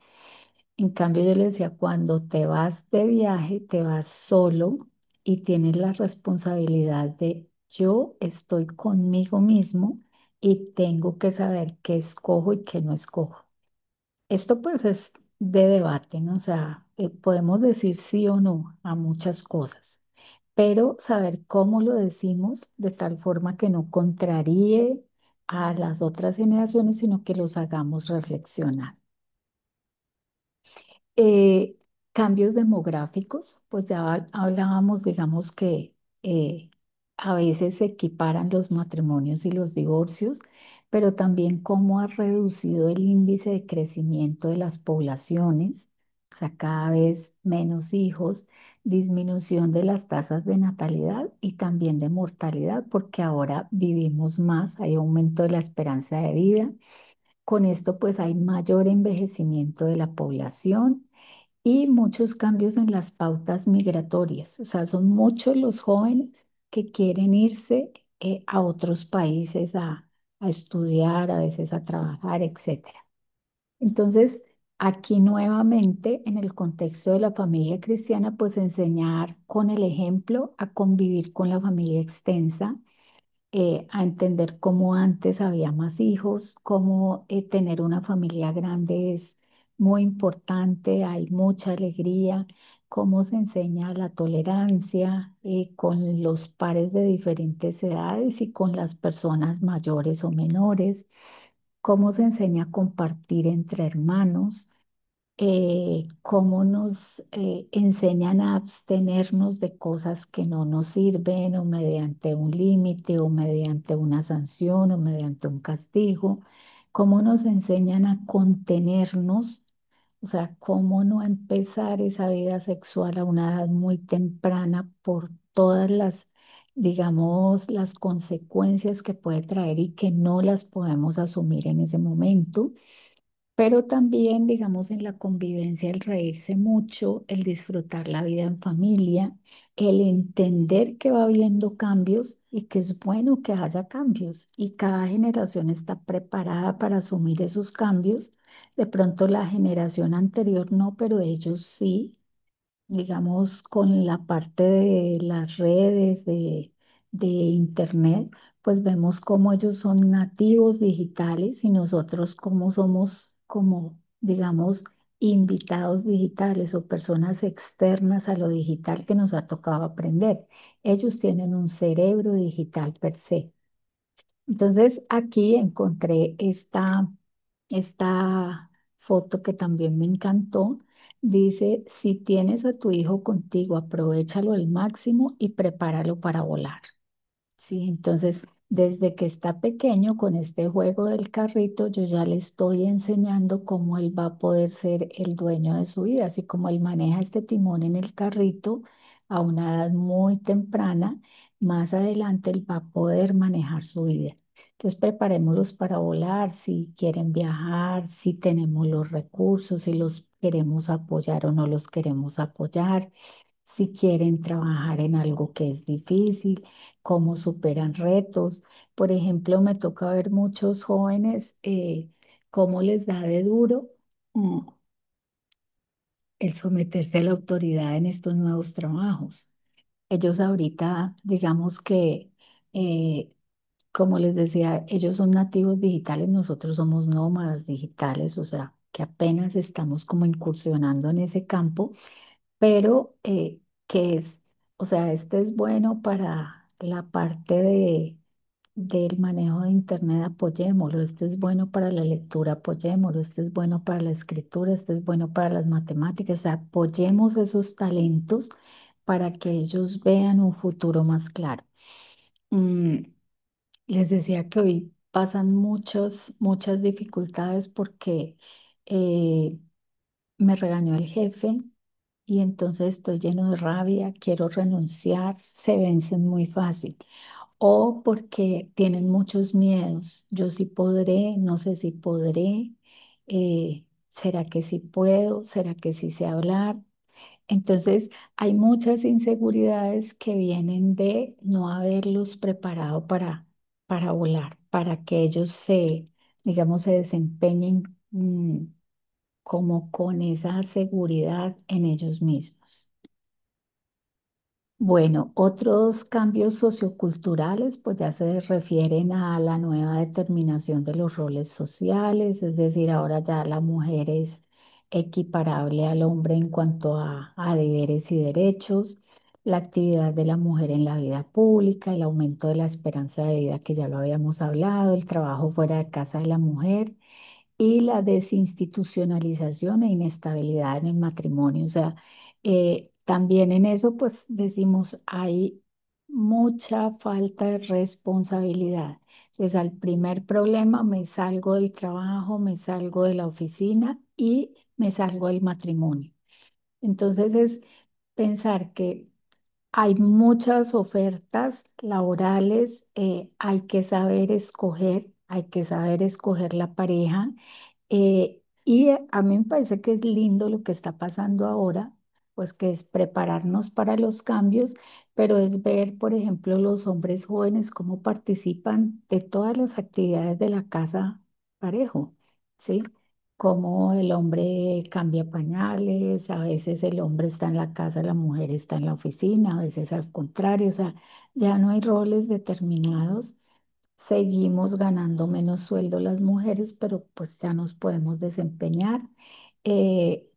En cambio, yo le decía, cuando te vas de viaje, te vas solo y tienes la responsabilidad de yo estoy conmigo mismo y tengo que saber qué escojo y qué no escojo. Esto pues es de debate, ¿no? O sea, podemos decir sí o no a muchas cosas, pero saber cómo lo decimos de tal forma que no contraríe a las otras generaciones, sino que los hagamos reflexionar. Eh, Cambios demográficos, pues ya hablábamos, digamos que a veces se equiparan los matrimonios y los divorcios, pero también cómo ha reducido el índice de crecimiento de las poblaciones, o sea, cada vez menos hijos, disminución de las tasas de natalidad y también de mortalidad, porque ahora vivimos más, hay aumento de la esperanza de vida. Con esto, pues hay mayor envejecimiento de la población y muchos cambios en las pautas migratorias. O sea, son muchos los jóvenes que quieren irse a otros países a estudiar, a veces a trabajar, etcétera. Entonces, aquí nuevamente, en el contexto de la familia cristiana, pues enseñar con el ejemplo a convivir con la familia extensa, a entender cómo antes había más hijos, cómo tener una familia grande es muy importante, hay mucha alegría, cómo se enseña la tolerancia con los pares de diferentes edades y con las personas mayores o menores, cómo se enseña a compartir entre hermanos, cómo nos enseñan a abstenernos de cosas que no nos sirven o mediante un límite o mediante una sanción o mediante un castigo, cómo nos enseñan a contenernos, o sea, cómo no empezar esa vida sexual a una edad muy temprana por todas las, digamos, las consecuencias que puede traer y que no las podemos asumir en ese momento, pero también, digamos, en la convivencia, el reírse mucho, el disfrutar la vida en familia, el entender que va habiendo cambios y que es bueno que haya cambios y cada generación está preparada para asumir esos cambios. De pronto la generación anterior no, pero ellos sí, digamos, con la parte de las redes, de internet, pues vemos cómo ellos son nativos digitales y nosotros cómo somos como, digamos, invitados digitales o personas externas a lo digital que nos ha tocado aprender. Ellos tienen un cerebro digital per se. Entonces aquí encontré esta foto que también me encantó. Dice, si tienes a tu hijo contigo, aprovéchalo al máximo y prepáralo para volar. Sí, entonces, desde que está pequeño con este juego del carrito, yo ya le estoy enseñando cómo él va a poder ser el dueño de su vida, así como él maneja este timón en el carrito a una edad muy temprana, más adelante él va a poder manejar su vida. Entonces, preparémoslos para volar, si quieren viajar, si tenemos los recursos, si los queremos apoyar o no los queremos apoyar, si quieren trabajar en algo que es difícil, cómo superan retos. Por ejemplo, me toca ver muchos jóvenes cómo les da de duro mm, el someterse a la autoridad en estos nuevos trabajos. Ellos ahorita, digamos que, eh, como les decía, ellos son nativos digitales, nosotros somos nómadas digitales, o sea, que apenas estamos como incursionando en ese campo, pero que es, o sea, este es bueno para la parte del manejo de internet, apoyémoslo, este es bueno para la lectura, apoyémoslo, este es bueno para la escritura, este es bueno para las matemáticas, o sea, apoyemos esos talentos para que ellos vean un futuro más claro. Mm, Les decía que hoy pasan muchas dificultades porque eh, me regañó el jefe y entonces estoy lleno de rabia, quiero renunciar, se vencen muy fácil. O porque tienen muchos miedos. Yo sí podré, no sé si podré, ¿será que sí puedo? ¿Será que sí sé hablar? Entonces, hay muchas inseguridades que vienen de no haberlos preparado para volar, para que ellos digamos, se desempeñen como con esa seguridad en ellos mismos. Bueno, otros cambios socioculturales pues ya se refieren a la nueva determinación de los roles sociales, es decir, ahora ya la mujer es equiparable al hombre en cuanto a deberes y derechos, la actividad de la mujer en la vida pública, el aumento de la esperanza de vida que ya lo habíamos hablado, el trabajo fuera de casa de la mujer y la desinstitucionalización e inestabilidad en el matrimonio. O sea, también en eso, pues decimos, hay mucha falta de responsabilidad. Entonces, al primer problema me salgo del trabajo, me salgo de la oficina y me salgo del matrimonio. Entonces, es pensar que hay muchas ofertas laborales, hay que saber escoger la pareja. Y a mí me parece que es lindo lo que está pasando ahora, pues que es prepararnos para los cambios, pero es ver, por ejemplo, los hombres jóvenes cómo participan de todas las actividades de la casa parejo, ¿sí? Cómo el hombre cambia pañales, a veces el hombre está en la casa, la mujer está en la oficina, a veces al contrario, o sea, ya no hay roles determinados. Seguimos ganando menos sueldo las mujeres, pero pues ya nos podemos desempeñar. Eh,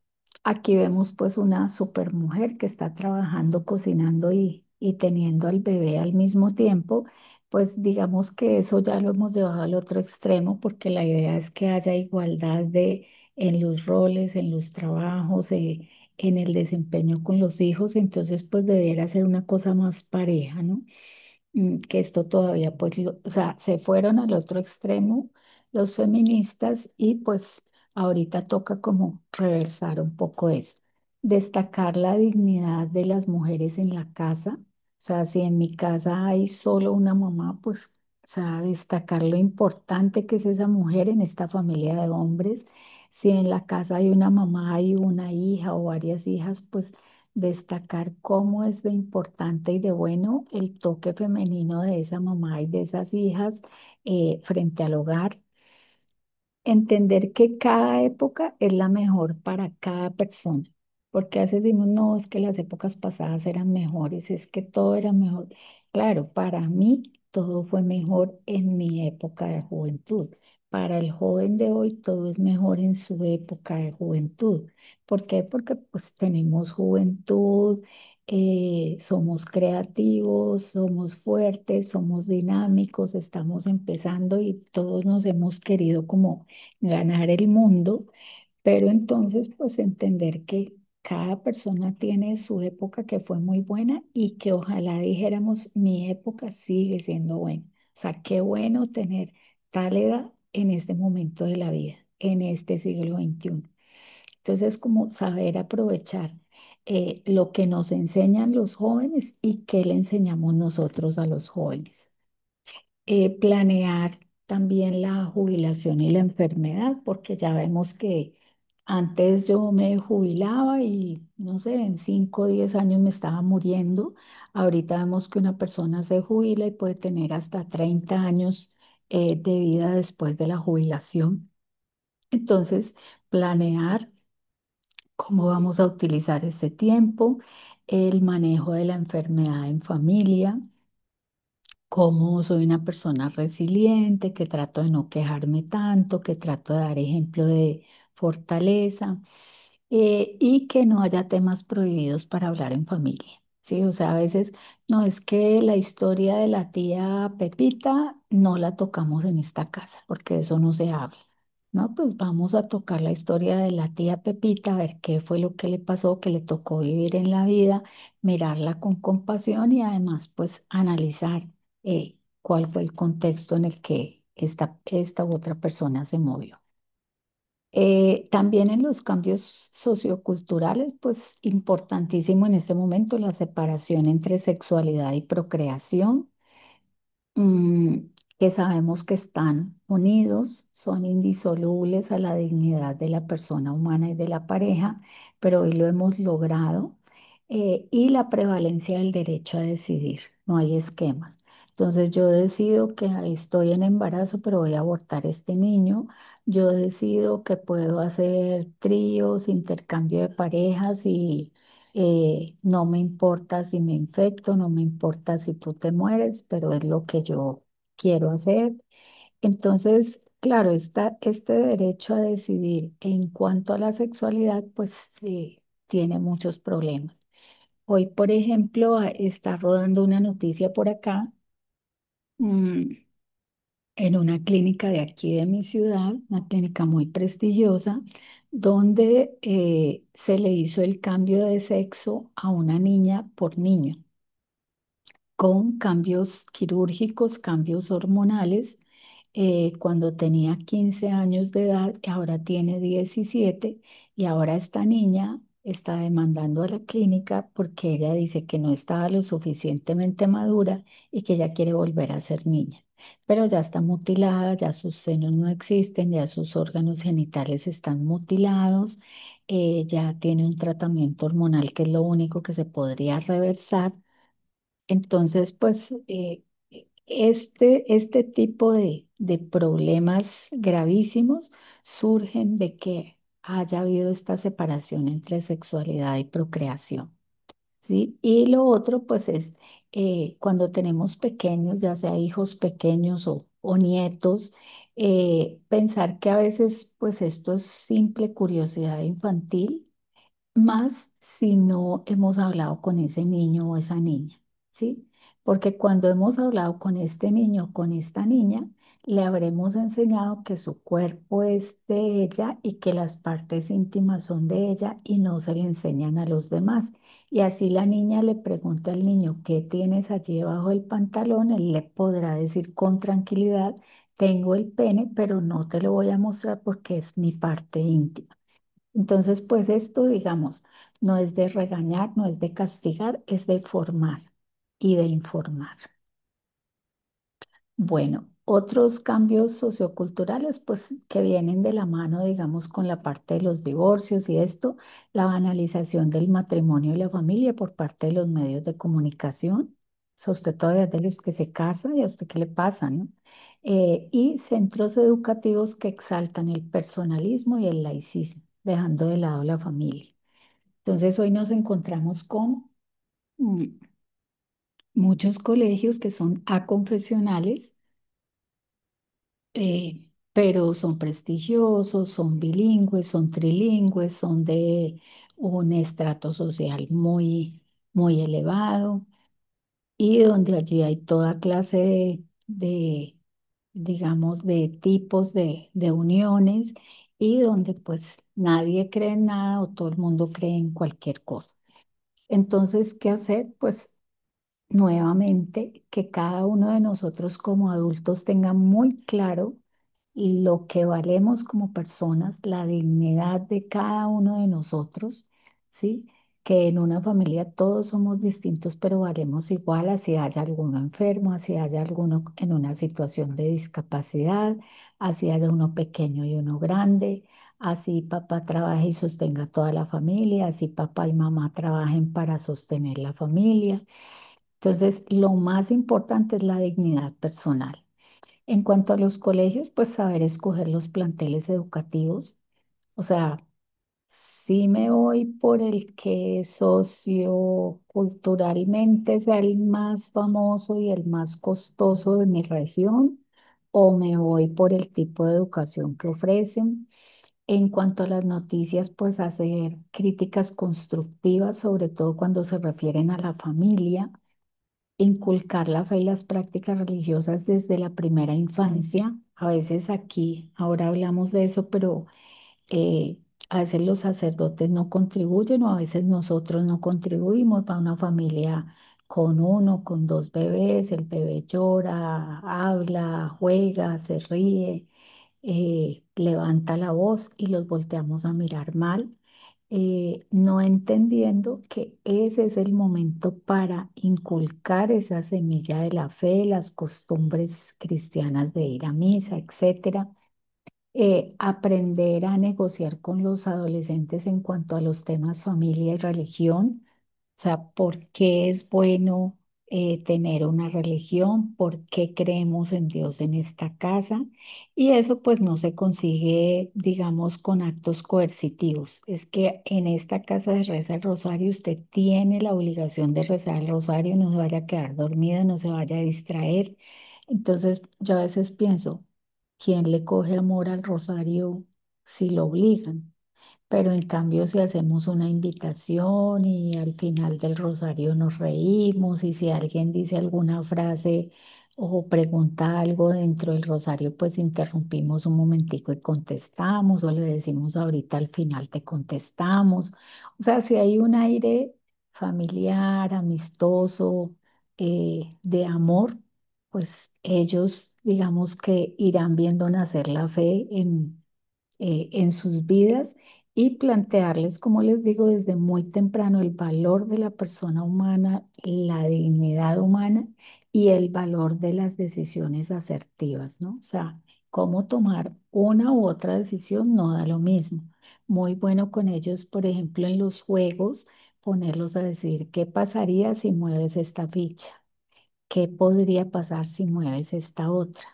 Aquí vemos pues una super mujer que está trabajando, cocinando y teniendo al bebé al mismo tiempo. Pues digamos que eso ya lo hemos llevado al otro extremo porque la idea es que haya igualdad en los roles, en los trabajos, en el desempeño con los hijos. Entonces pues debería ser una cosa más pareja, ¿no? Que esto todavía, pues, o sea, se fueron al otro extremo los feministas y pues ahorita toca como reversar un poco eso, destacar la dignidad de las mujeres en la casa, o sea, si en mi casa hay solo una mamá, pues, o sea, destacar lo importante que es esa mujer en esta familia de hombres. Si en la casa hay una mamá y una hija o varias hijas, pues destacar cómo es de importante y de bueno el toque femenino de esa mamá y de esas hijas frente al hogar. Entender que cada época es la mejor para cada persona, porque a veces decimos, no, es que las épocas pasadas eran mejores, es que todo era mejor. Claro, para mí todo fue mejor en mi época de juventud. Para el joven de hoy todo es mejor en su época de juventud. ¿Por qué? Porque pues tenemos juventud, somos creativos, somos fuertes, somos dinámicos, estamos empezando y todos nos hemos querido como ganar el mundo, pero entonces pues entender que cada persona tiene su época que fue muy buena y que ojalá dijéramos mi época sigue siendo buena. O sea, qué bueno tener tal edad en este momento de la vida, en este siglo XXI. Entonces, como saber aprovechar lo que nos enseñan los jóvenes y qué le enseñamos nosotros a los jóvenes. Planear también la jubilación y la enfermedad, porque ya vemos que antes yo me jubilaba y no sé, en 5 o 10 años me estaba muriendo. Ahorita vemos que una persona se jubila y puede tener hasta 30 años de vida después de la jubilación. Entonces, planear cómo vamos a utilizar ese tiempo, el manejo de la enfermedad en familia, cómo soy una persona resiliente, que trato de no quejarme tanto, que trato de dar ejemplo de fortaleza, y que no haya temas prohibidos para hablar en familia. Sí, o sea, a veces no es que la historia de la tía Pepita no la tocamos en esta casa, porque de eso no se habla. No, pues vamos a tocar la historia de la tía Pepita, a ver qué fue lo que le pasó, que le tocó vivir en la vida, mirarla con compasión y además pues analizar cuál fue el contexto en el que esta u otra persona se movió. También en los cambios socioculturales, pues importantísimo en este momento la separación entre sexualidad y procreación, mm, que sabemos que están unidos, son indisolubles a la dignidad de la persona humana y de la pareja, pero hoy lo hemos logrado, y la prevalencia del derecho a decidir, no hay esquemas. Entonces yo decido que estoy en embarazo, pero voy a abortar este niño. Yo decido que puedo hacer tríos, intercambio de parejas y no me importa si me infecto, no me importa si tú te mueres, pero es lo que yo quiero hacer. Entonces, claro, este derecho a decidir en cuanto a la sexualidad, pues tiene muchos problemas. Hoy, por ejemplo, está rodando una noticia por acá, mm, en una clínica de aquí de mi ciudad, una clínica muy prestigiosa, donde se le hizo el cambio de sexo a una niña por niño. con cambios quirúrgicos, cambios hormonales. Cuando tenía 15 años de edad, ahora tiene 17 y ahora esta niña está demandando a la clínica porque ella dice que no estaba lo suficientemente madura y que ella quiere volver a ser niña. Pero ya está mutilada, ya sus senos no existen, ya sus órganos genitales están mutilados, ya tiene un tratamiento hormonal que es lo único que se podría reversar. Entonces, pues este tipo de problemas gravísimos surgen de que haya habido esta separación entre sexualidad y procreación, ¿sí? Y lo otro, pues es cuando tenemos pequeños, ya sea hijos pequeños o nietos, pensar que a veces, pues esto es simple curiosidad infantil más si no hemos hablado con ese niño o esa niña, ¿sí? Porque cuando hemos hablado con este niño o con esta niña, le habremos enseñado que su cuerpo es de ella y que las partes íntimas son de ella y no se le enseñan a los demás. Y así la niña le pregunta al niño, ¿qué tienes allí debajo del pantalón? Él le podrá decir con tranquilidad, tengo el pene, pero no te lo voy a mostrar porque es mi parte íntima. Entonces, pues esto, digamos, no es de regañar, no es de castigar, es de formar y de informar. Bueno, otros cambios socioculturales, pues que vienen de la mano, digamos, con la parte de los divorcios y esto, la banalización del matrimonio y la familia por parte de los medios de comunicación. O sea, usted todavía es de los que se casa y a usted qué le pasa, ¿no? Y centros educativos que exaltan el personalismo y el laicismo, dejando de lado la familia. Entonces, hoy nos encontramos con mm, muchos colegios que son aconfesionales, pero son prestigiosos, son bilingües, son trilingües, son de un estrato social muy elevado y donde allí hay toda clase digamos, de tipos de uniones y donde pues nadie cree en nada o todo el mundo cree en cualquier cosa. Entonces, ¿qué hacer? Pues nuevamente que cada uno de nosotros como adultos tenga muy claro lo que valemos como personas, la dignidad de cada uno de nosotros, ¿sí? Que en una familia todos somos distintos, pero valemos igual, así haya alguno enfermo, así haya alguno en una situación de discapacidad, así haya uno pequeño y uno grande, así papá trabaje y sostenga toda la familia, así papá y mamá trabajen para sostener la familia. Entonces, lo más importante es la dignidad personal. En cuanto a los colegios, pues saber escoger los planteles educativos. O sea, sí me voy por el que socioculturalmente sea el más famoso y el más costoso de mi región, o me voy por el tipo de educación que ofrecen. En cuanto a las noticias, pues hacer críticas constructivas, sobre todo cuando se refieren a la familia, inculcar la fe y las prácticas religiosas desde la primera infancia. A veces aquí, ahora hablamos de eso, pero eh, a veces los sacerdotes no contribuyen o a veces nosotros no contribuimos. Va una familia con uno, con dos bebés, el bebé llora, habla, juega, se ríe, levanta la voz y los volteamos a mirar mal, no entendiendo que ese es el momento para inculcar esa semilla de la fe, las costumbres cristianas de ir a misa, etcétera. Aprender a negociar con los adolescentes en cuanto a los temas familia y religión, o sea, ¿por qué es bueno tener una religión? ¿Por qué creemos en Dios en esta casa? Y eso pues no se consigue, digamos, con actos coercitivos. Es que en esta casa de reza el rosario, usted tiene la obligación de rezar el rosario, no se vaya a quedar dormida, no se vaya a distraer. Entonces, yo a veces pienso, ¿quién le coge amor al rosario si lo obligan? Pero en cambio, si hacemos una invitación y al final del rosario nos reímos y si alguien dice alguna frase o pregunta algo dentro del rosario, pues interrumpimos un momentico y contestamos o le decimos ahorita al final te contestamos. O sea, si hay un aire familiar, amistoso, de amor, pues ellos digamos que irán viendo nacer la fe en sus vidas y plantearles, como les digo, desde muy temprano el valor de la persona humana, la dignidad humana y el valor de las decisiones asertivas, ¿no? O sea, cómo tomar una u otra decisión no da lo mismo. Muy bueno con ellos, por ejemplo, en los juegos, ponerlos a decidir qué pasaría si mueves esta ficha, qué podría pasar si mueves esta otra.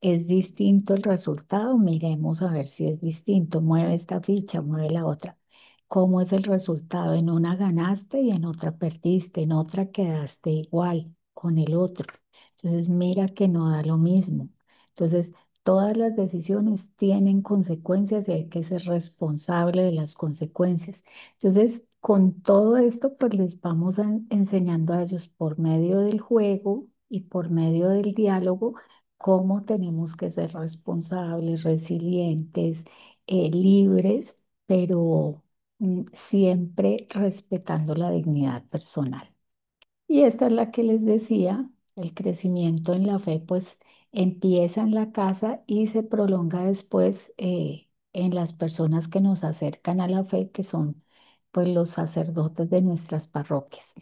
¿Es distinto el resultado? Miremos a ver si es distinto. Mueve esta ficha, mueve la otra. ¿Cómo es el resultado? En una ganaste y en otra perdiste, en otra quedaste igual con el otro. Entonces, mira que no da lo mismo. Entonces, todas las decisiones tienen consecuencias y hay que ser responsable de las consecuencias. Entonces, con todo esto, pues les vamos enseñando a ellos por medio del juego y por medio del diálogo cómo tenemos que ser responsables, resilientes, libres, pero siempre respetando la dignidad personal. Y esta es la que les decía, el crecimiento en la fe, pues empieza en la casa y se prolonga después en las personas que nos acercan a la fe, que son pues los sacerdotes de nuestras parroquias.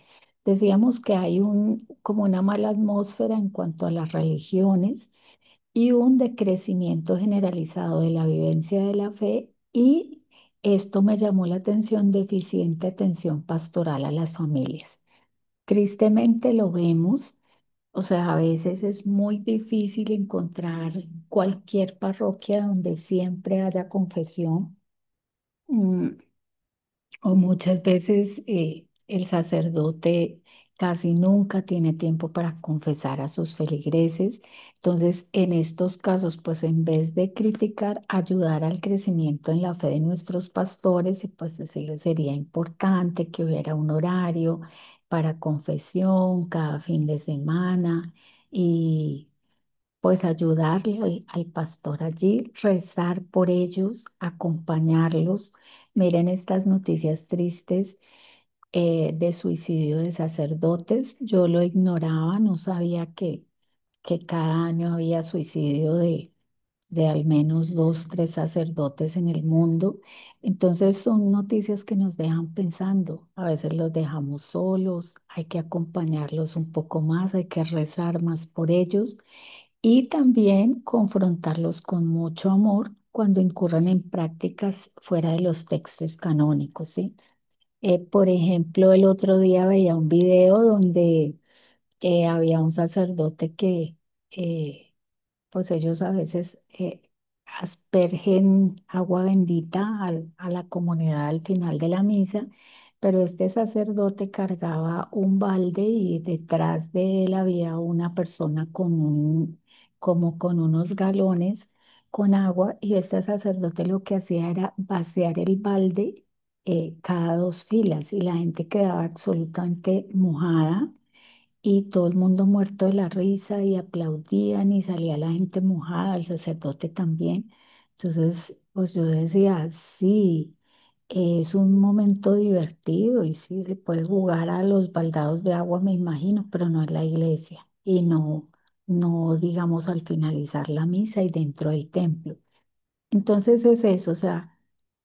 Decíamos que hay como una mala atmósfera en cuanto a las religiones y un decrecimiento generalizado de la vivencia de la fe y esto me llamó la atención, deficiente atención pastoral a las familias. Tristemente lo vemos, o sea, a veces es muy difícil encontrar cualquier parroquia donde siempre haya confesión. Mm, o muchas veces el sacerdote casi nunca tiene tiempo para confesar a sus feligreses. Entonces, en estos casos, pues en vez de criticar, ayudar al crecimiento en la fe de nuestros pastores, y pues decirles sería importante que hubiera un horario para confesión cada fin de semana y pues ayudarle al pastor allí, rezar por ellos, acompañarlos. Miren estas noticias tristes de suicidio de sacerdotes. Yo lo ignoraba, no sabía que cada año había suicidio de al menos dos, tres sacerdotes en el mundo. Entonces son noticias que nos dejan pensando. A veces los dejamos solos, hay que acompañarlos un poco más, hay que rezar más por ellos y también confrontarlos con mucho amor cuando incurran en prácticas fuera de los textos canónicos, ¿sí? Por ejemplo, el otro día veía un video donde había un sacerdote que eh, pues ellos a veces aspergen agua bendita a la comunidad al final de la misa, pero este sacerdote cargaba un balde y detrás de él había una persona como con unos galones con agua y este sacerdote lo que hacía era vaciar el balde cada dos filas y la gente quedaba absolutamente mojada y todo el mundo muerto de la risa y aplaudían y salía la gente mojada, el sacerdote también. Entonces, pues yo decía, sí, es un momento divertido y sí, se puede jugar a los baldados de agua, me imagino, pero no en la iglesia y no digamos al finalizar la misa y dentro del templo. Entonces es eso, o sea,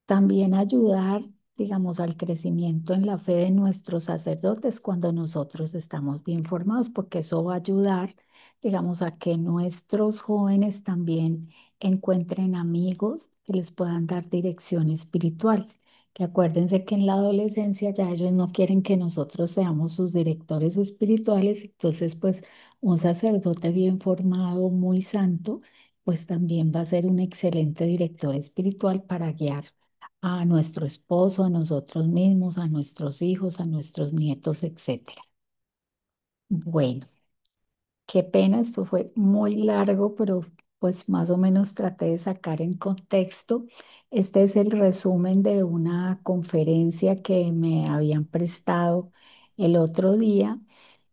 también ayudar, digamos, al crecimiento en la fe de nuestros sacerdotes cuando nosotros estamos bien formados, porque eso va a ayudar, digamos, a que nuestros jóvenes también encuentren amigos que les puedan dar dirección espiritual. Que acuérdense que en la adolescencia ya ellos no quieren que nosotros seamos sus directores espirituales, entonces pues un sacerdote bien formado, muy santo, pues también va a ser un excelente director espiritual para guiar a nuestro esposo, a nosotros mismos, a nuestros hijos, a nuestros nietos, etcétera. Bueno, qué pena, esto fue muy largo, pero pues más o menos traté de sacar en contexto. Este es el resumen de una conferencia que me habían prestado el otro día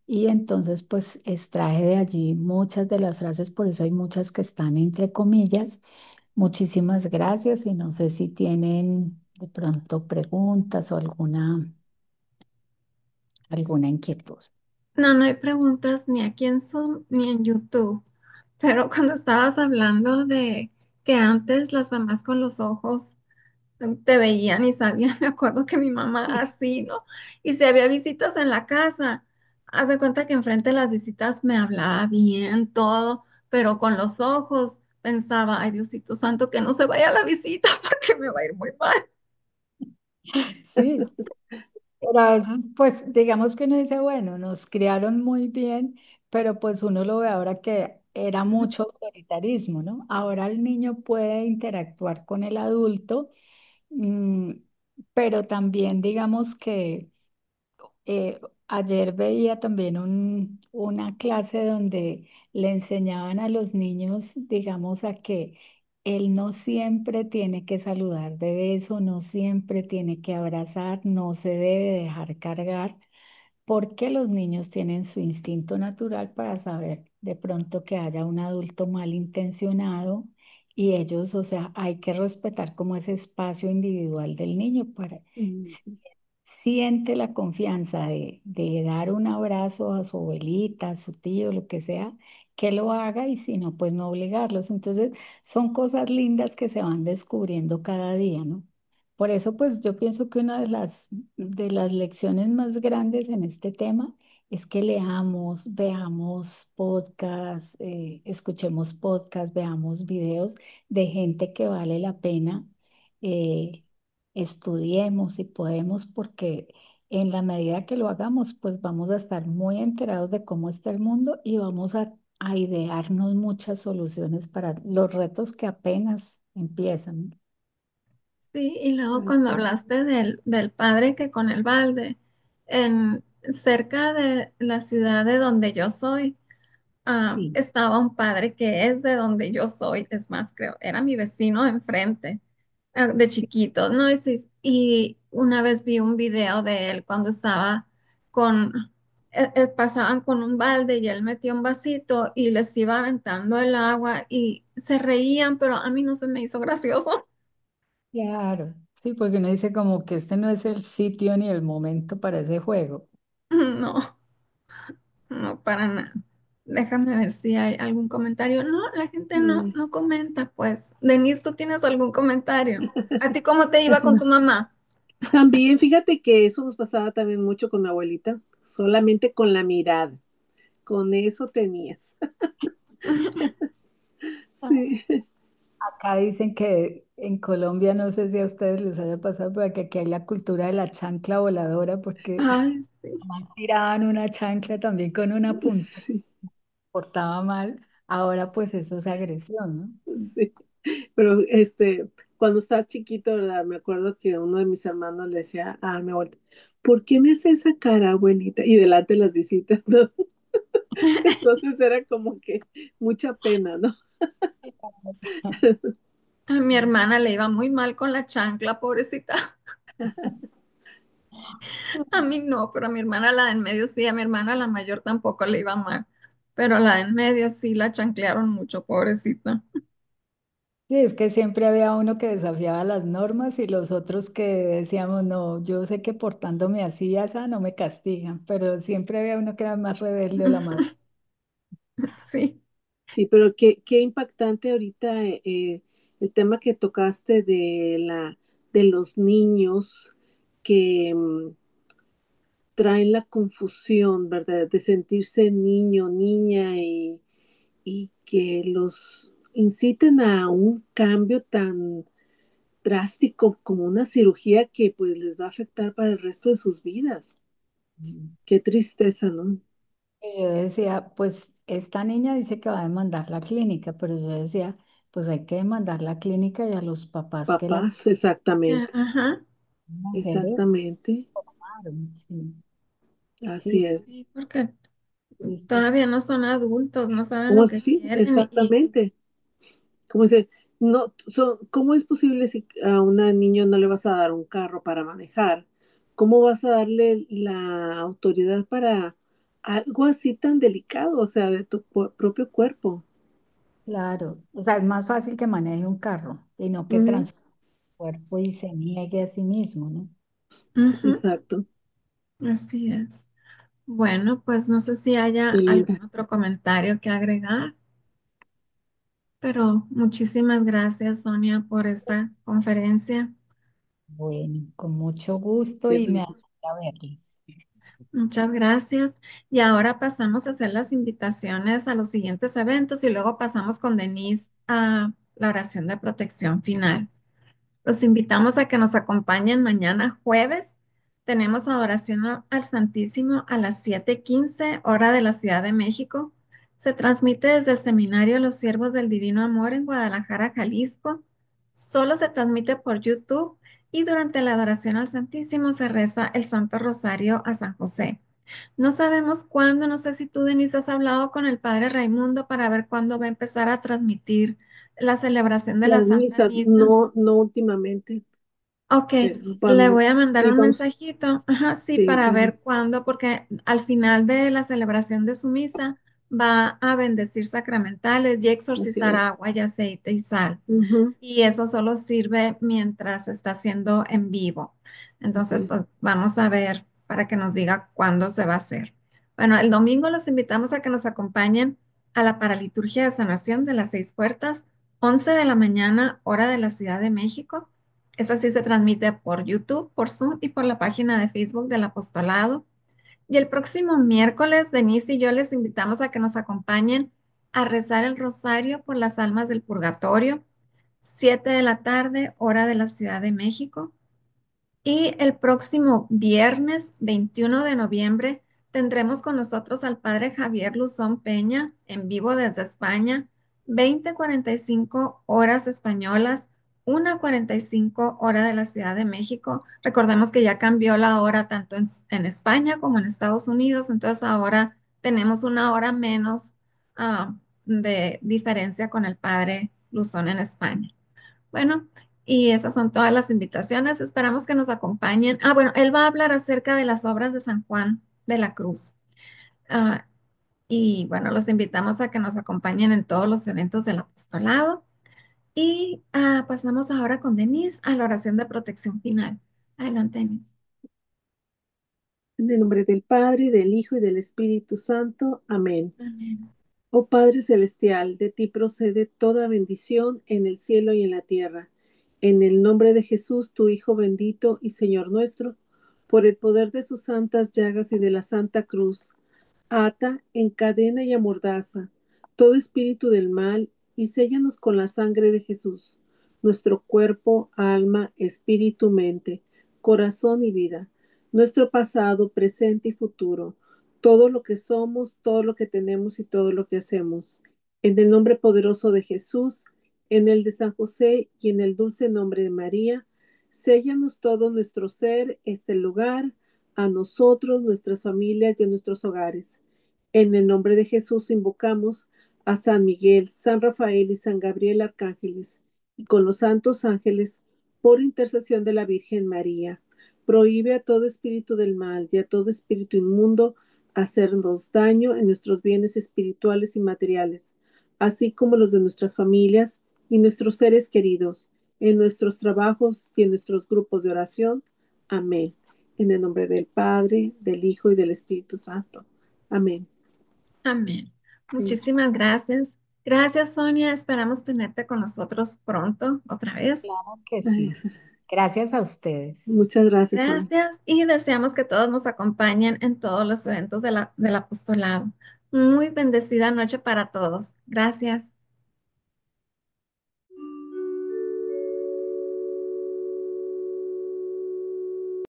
y entonces pues extraje de allí muchas de las frases, por eso hay muchas que están entre comillas. Muchísimas gracias y no sé si tienen de pronto preguntas o alguna inquietud.
No, no hay preguntas ni aquí en Zoom ni en YouTube. Pero cuando estabas hablando de que antes las mamás con los ojos te veían y sabían, me acuerdo que mi mamá así, ¿no? Y si había visitas en la casa, haz de cuenta que enfrente de las visitas me hablaba bien todo, pero con los ojos pensaba, ay Diosito Santo, que no se vaya la visita porque me va a ir muy mal.
Sí, pero a veces, pues, digamos que uno dice, bueno, nos criaron muy bien, pero pues uno lo ve ahora que era mucho autoritarismo, ¿no? Ahora el niño puede interactuar con el adulto, mm, pero también digamos que ayer veía también una clase donde le enseñaban a los niños, digamos, a que él no siempre tiene que saludar de beso, no siempre tiene que abrazar, no se debe dejar cargar, porque los niños tienen su instinto natural para saber de pronto que haya un adulto malintencionado y ellos, o sea, hay que respetar como ese espacio individual del niño para si
Mm.
siente la confianza de dar un abrazo a su abuelita, a su tío, lo que sea, que lo haga y si no, pues no obligarlos. Entonces, son cosas lindas que se van descubriendo cada día, ¿no? Por eso, pues yo pienso que una de las lecciones más grandes en este tema es que leamos, veamos podcasts, escuchemos podcasts, veamos videos de gente que vale la pena, eh, estudiemos si podemos, porque en la medida que lo hagamos, pues vamos a estar muy enterados de cómo está el mundo y vamos a idearnos muchas soluciones para los retos que apenas empiezan.
Sí, y luego cuando
Así.
hablaste del padre que con el balde, en cerca de la ciudad de donde yo soy,
Sí,
estaba un padre que es de donde yo soy, es más, creo, era mi vecino de enfrente, de
Sí,
chiquito, ¿no? Y una vez vi un video de él cuando estaba con, pasaban con un balde y él metió un vasito y les iba aventando el agua y se reían, pero a mí no se me hizo gracioso.
claro. Sí, porque uno dice como que este no es el sitio ni el momento para ese juego.
No, no, para nada. Déjame ver si hay algún comentario. No, la gente no,
eh,
no comenta, pues. Denise, ¿tú tienes algún comentario? ¿A ti cómo te iba con tu mamá?
también fíjate que eso nos pasaba también mucho con mi abuelita, solamente con la mirada, con eso tenías. Sí,
Acá dicen que en Colombia, no sé si a ustedes les haya pasado, pero que aquí hay la cultura de la chancla voladora, porque
Ay, sí.
más tiraban una chancla también con una punta,
sí,
portaba mal. Ahora pues eso es agresión, ¿no?
sí. Pero cuando estás chiquito, ¿verdad? Me acuerdo que uno de mis hermanos le decía a mi abuelita, ¿por qué me hace esa cara, abuelita? Y delante de las visitas, ¿no? Entonces era como que mucha pena, ¿no?
A mi hermana le iba muy mal con la chancla, pobrecita. A mí no, pero a mi hermana la de en medio sí, a mi hermana la mayor tampoco le iba mal. Pero la de en medio sí la chanclearon mucho, pobrecita.
Sí, es que siempre había uno que desafiaba las normas y los otros que decíamos, no, yo sé que portándome así, esa no me castigan, pero siempre había uno que era más rebelde o la más...
Sí.
Sí, pero qué impactante ahorita el tema que tocaste de los niños que traen la confusión, ¿verdad? De sentirse niño, niña y que los inciten a un cambio tan drástico como una cirugía que pues les va a afectar para el resto de sus vidas. Qué tristeza, ¿no?
Y yo decía, pues esta niña dice que va a demandar la clínica, pero yo decía, pues hay que demandar la clínica y a los papás que la
Papás, exactamente,
Ajá.
van a hacer eso.
exactamente,
Sí, sí,
así
sí,
es.
Sí, porque
triste.
todavía no son adultos, no saben
¿Cómo
lo
es?
que
Sí,
quieren y
exactamente. Como dice, no, ¿cómo es posible si a una niña no le vas a dar un carro para manejar? ¿Cómo vas a darle la autoridad para algo así tan delicado, o sea, de tu propio cuerpo?
Claro, o sea, es más fácil que maneje un carro y no que
Ujú,
transforme el cuerpo y se niegue a sí mismo, ¿no?
ujú,
exacto.
así es. Bueno, pues no sé si haya
Qué
algún
linda.
otro comentario que agregar, pero muchísimas gracias, Sonia, por esta conferencia.
Bueno, con mucho gusto
Qué
y me
hermoso.
alegra verles.
Muchas gracias. Y ahora pasamos a hacer las invitaciones a los siguientes eventos y luego pasamos con Denise a la oración de protección final. Los invitamos a que nos acompañen mañana jueves. Tenemos adoración al Santísimo a las 7:15 hora de la Ciudad de México. Se transmite desde el Seminario Los Siervos del Divino Amor en Guadalajara, Jalisco. Solo se transmite por YouTube y durante la adoración al Santísimo se reza el Santo Rosario a San José. No sabemos cuándo, no sé si tú, Denise, has hablado con el Padre Raimundo para ver cuándo va a empezar a transmitir la celebración de la
Las
Santa
misas,
Misa.
no, no últimamente,
Ok,
pero
le
vamos,
voy a mandar
sí,
un
vamos,
mensajito, ajá, sí,
sí,
para
está bien,
ver cuándo, porque al final de la celebración de su misa va a bendecir sacramentales y
así
exorcizar
es.
agua y aceite y sal.
Ujú,
Y eso solo sirve mientras está haciendo en vivo.
así
Entonces,
es.
pues vamos a ver para que nos diga cuándo se va a hacer. Bueno, el domingo los invitamos a que nos acompañen a la paraliturgia de sanación de las 6 puertas, 11 de la mañana, hora de la Ciudad de México. Esa sí se transmite por YouTube, por Zoom y por la página de Facebook del apostolado. Y el próximo miércoles, Denise y yo les invitamos a que nos acompañen a rezar el rosario por las almas del purgatorio, 7 de la tarde, hora de la Ciudad de México. Y el próximo viernes 21 de noviembre tendremos con nosotros al padre Javier Luzón Peña en vivo desde España, 20:45 horas españolas, 1:45 hora de la Ciudad de México. Recordemos que ya cambió la hora tanto en España como en Estados Unidos, entonces ahora tenemos una hora menos de diferencia con el padre Luzón en España. Bueno, y esas son todas las invitaciones. Esperamos que nos acompañen. Ah, bueno, él va a hablar acerca de las obras de San Juan de la Cruz. Ah, y bueno, los invitamos a que nos acompañen en todos los eventos del apostolado. Y pasamos ahora con Denise a la oración de protección final. Adelante, Denise.
En el nombre del Padre, y del Hijo, y del Espíritu Santo. Amén.
Amén.
Oh Padre Celestial, de ti procede toda bendición en el cielo y en la tierra. En el nombre de Jesús, tu Hijo bendito y Señor nuestro, por el poder de sus santas llagas y de la Santa Cruz, ata, encadena y amordaza todo espíritu del mal y séllanos con la sangre de Jesús, nuestro cuerpo, alma, espíritu, mente, corazón y vida, nuestro pasado, presente y futuro, todo lo que somos, todo lo que tenemos y todo lo que hacemos. En el nombre poderoso de Jesús, en el de San José y en el dulce nombre de María, séllanos todo nuestro ser, este lugar, a nosotros, nuestras familias y a nuestros hogares. En el nombre de Jesús invocamos a San Miguel, San Rafael y San Gabriel arcángeles, y con los santos ángeles, por intercesión de la Virgen María, prohíbe a todo espíritu del mal y a todo espíritu inmundo hacernos daño en nuestros bienes espirituales y materiales, así como los de nuestras familias y nuestros seres queridos, en nuestros trabajos y en nuestros grupos de oración. Amén. En el nombre del Padre, del Hijo y del Espíritu Santo. Amén.
Amén.
Sí.
Muchísimas gracias. Gracias, Sonia. Esperamos tenerte con nosotros pronto, otra vez.
Claro que
Ay,
sí. Gracias a ustedes.
muchas gracias, Sonia.
Gracias y deseamos que todos nos acompañen en todos los eventos del apostolado. Muy bendecida noche para todos. Gracias.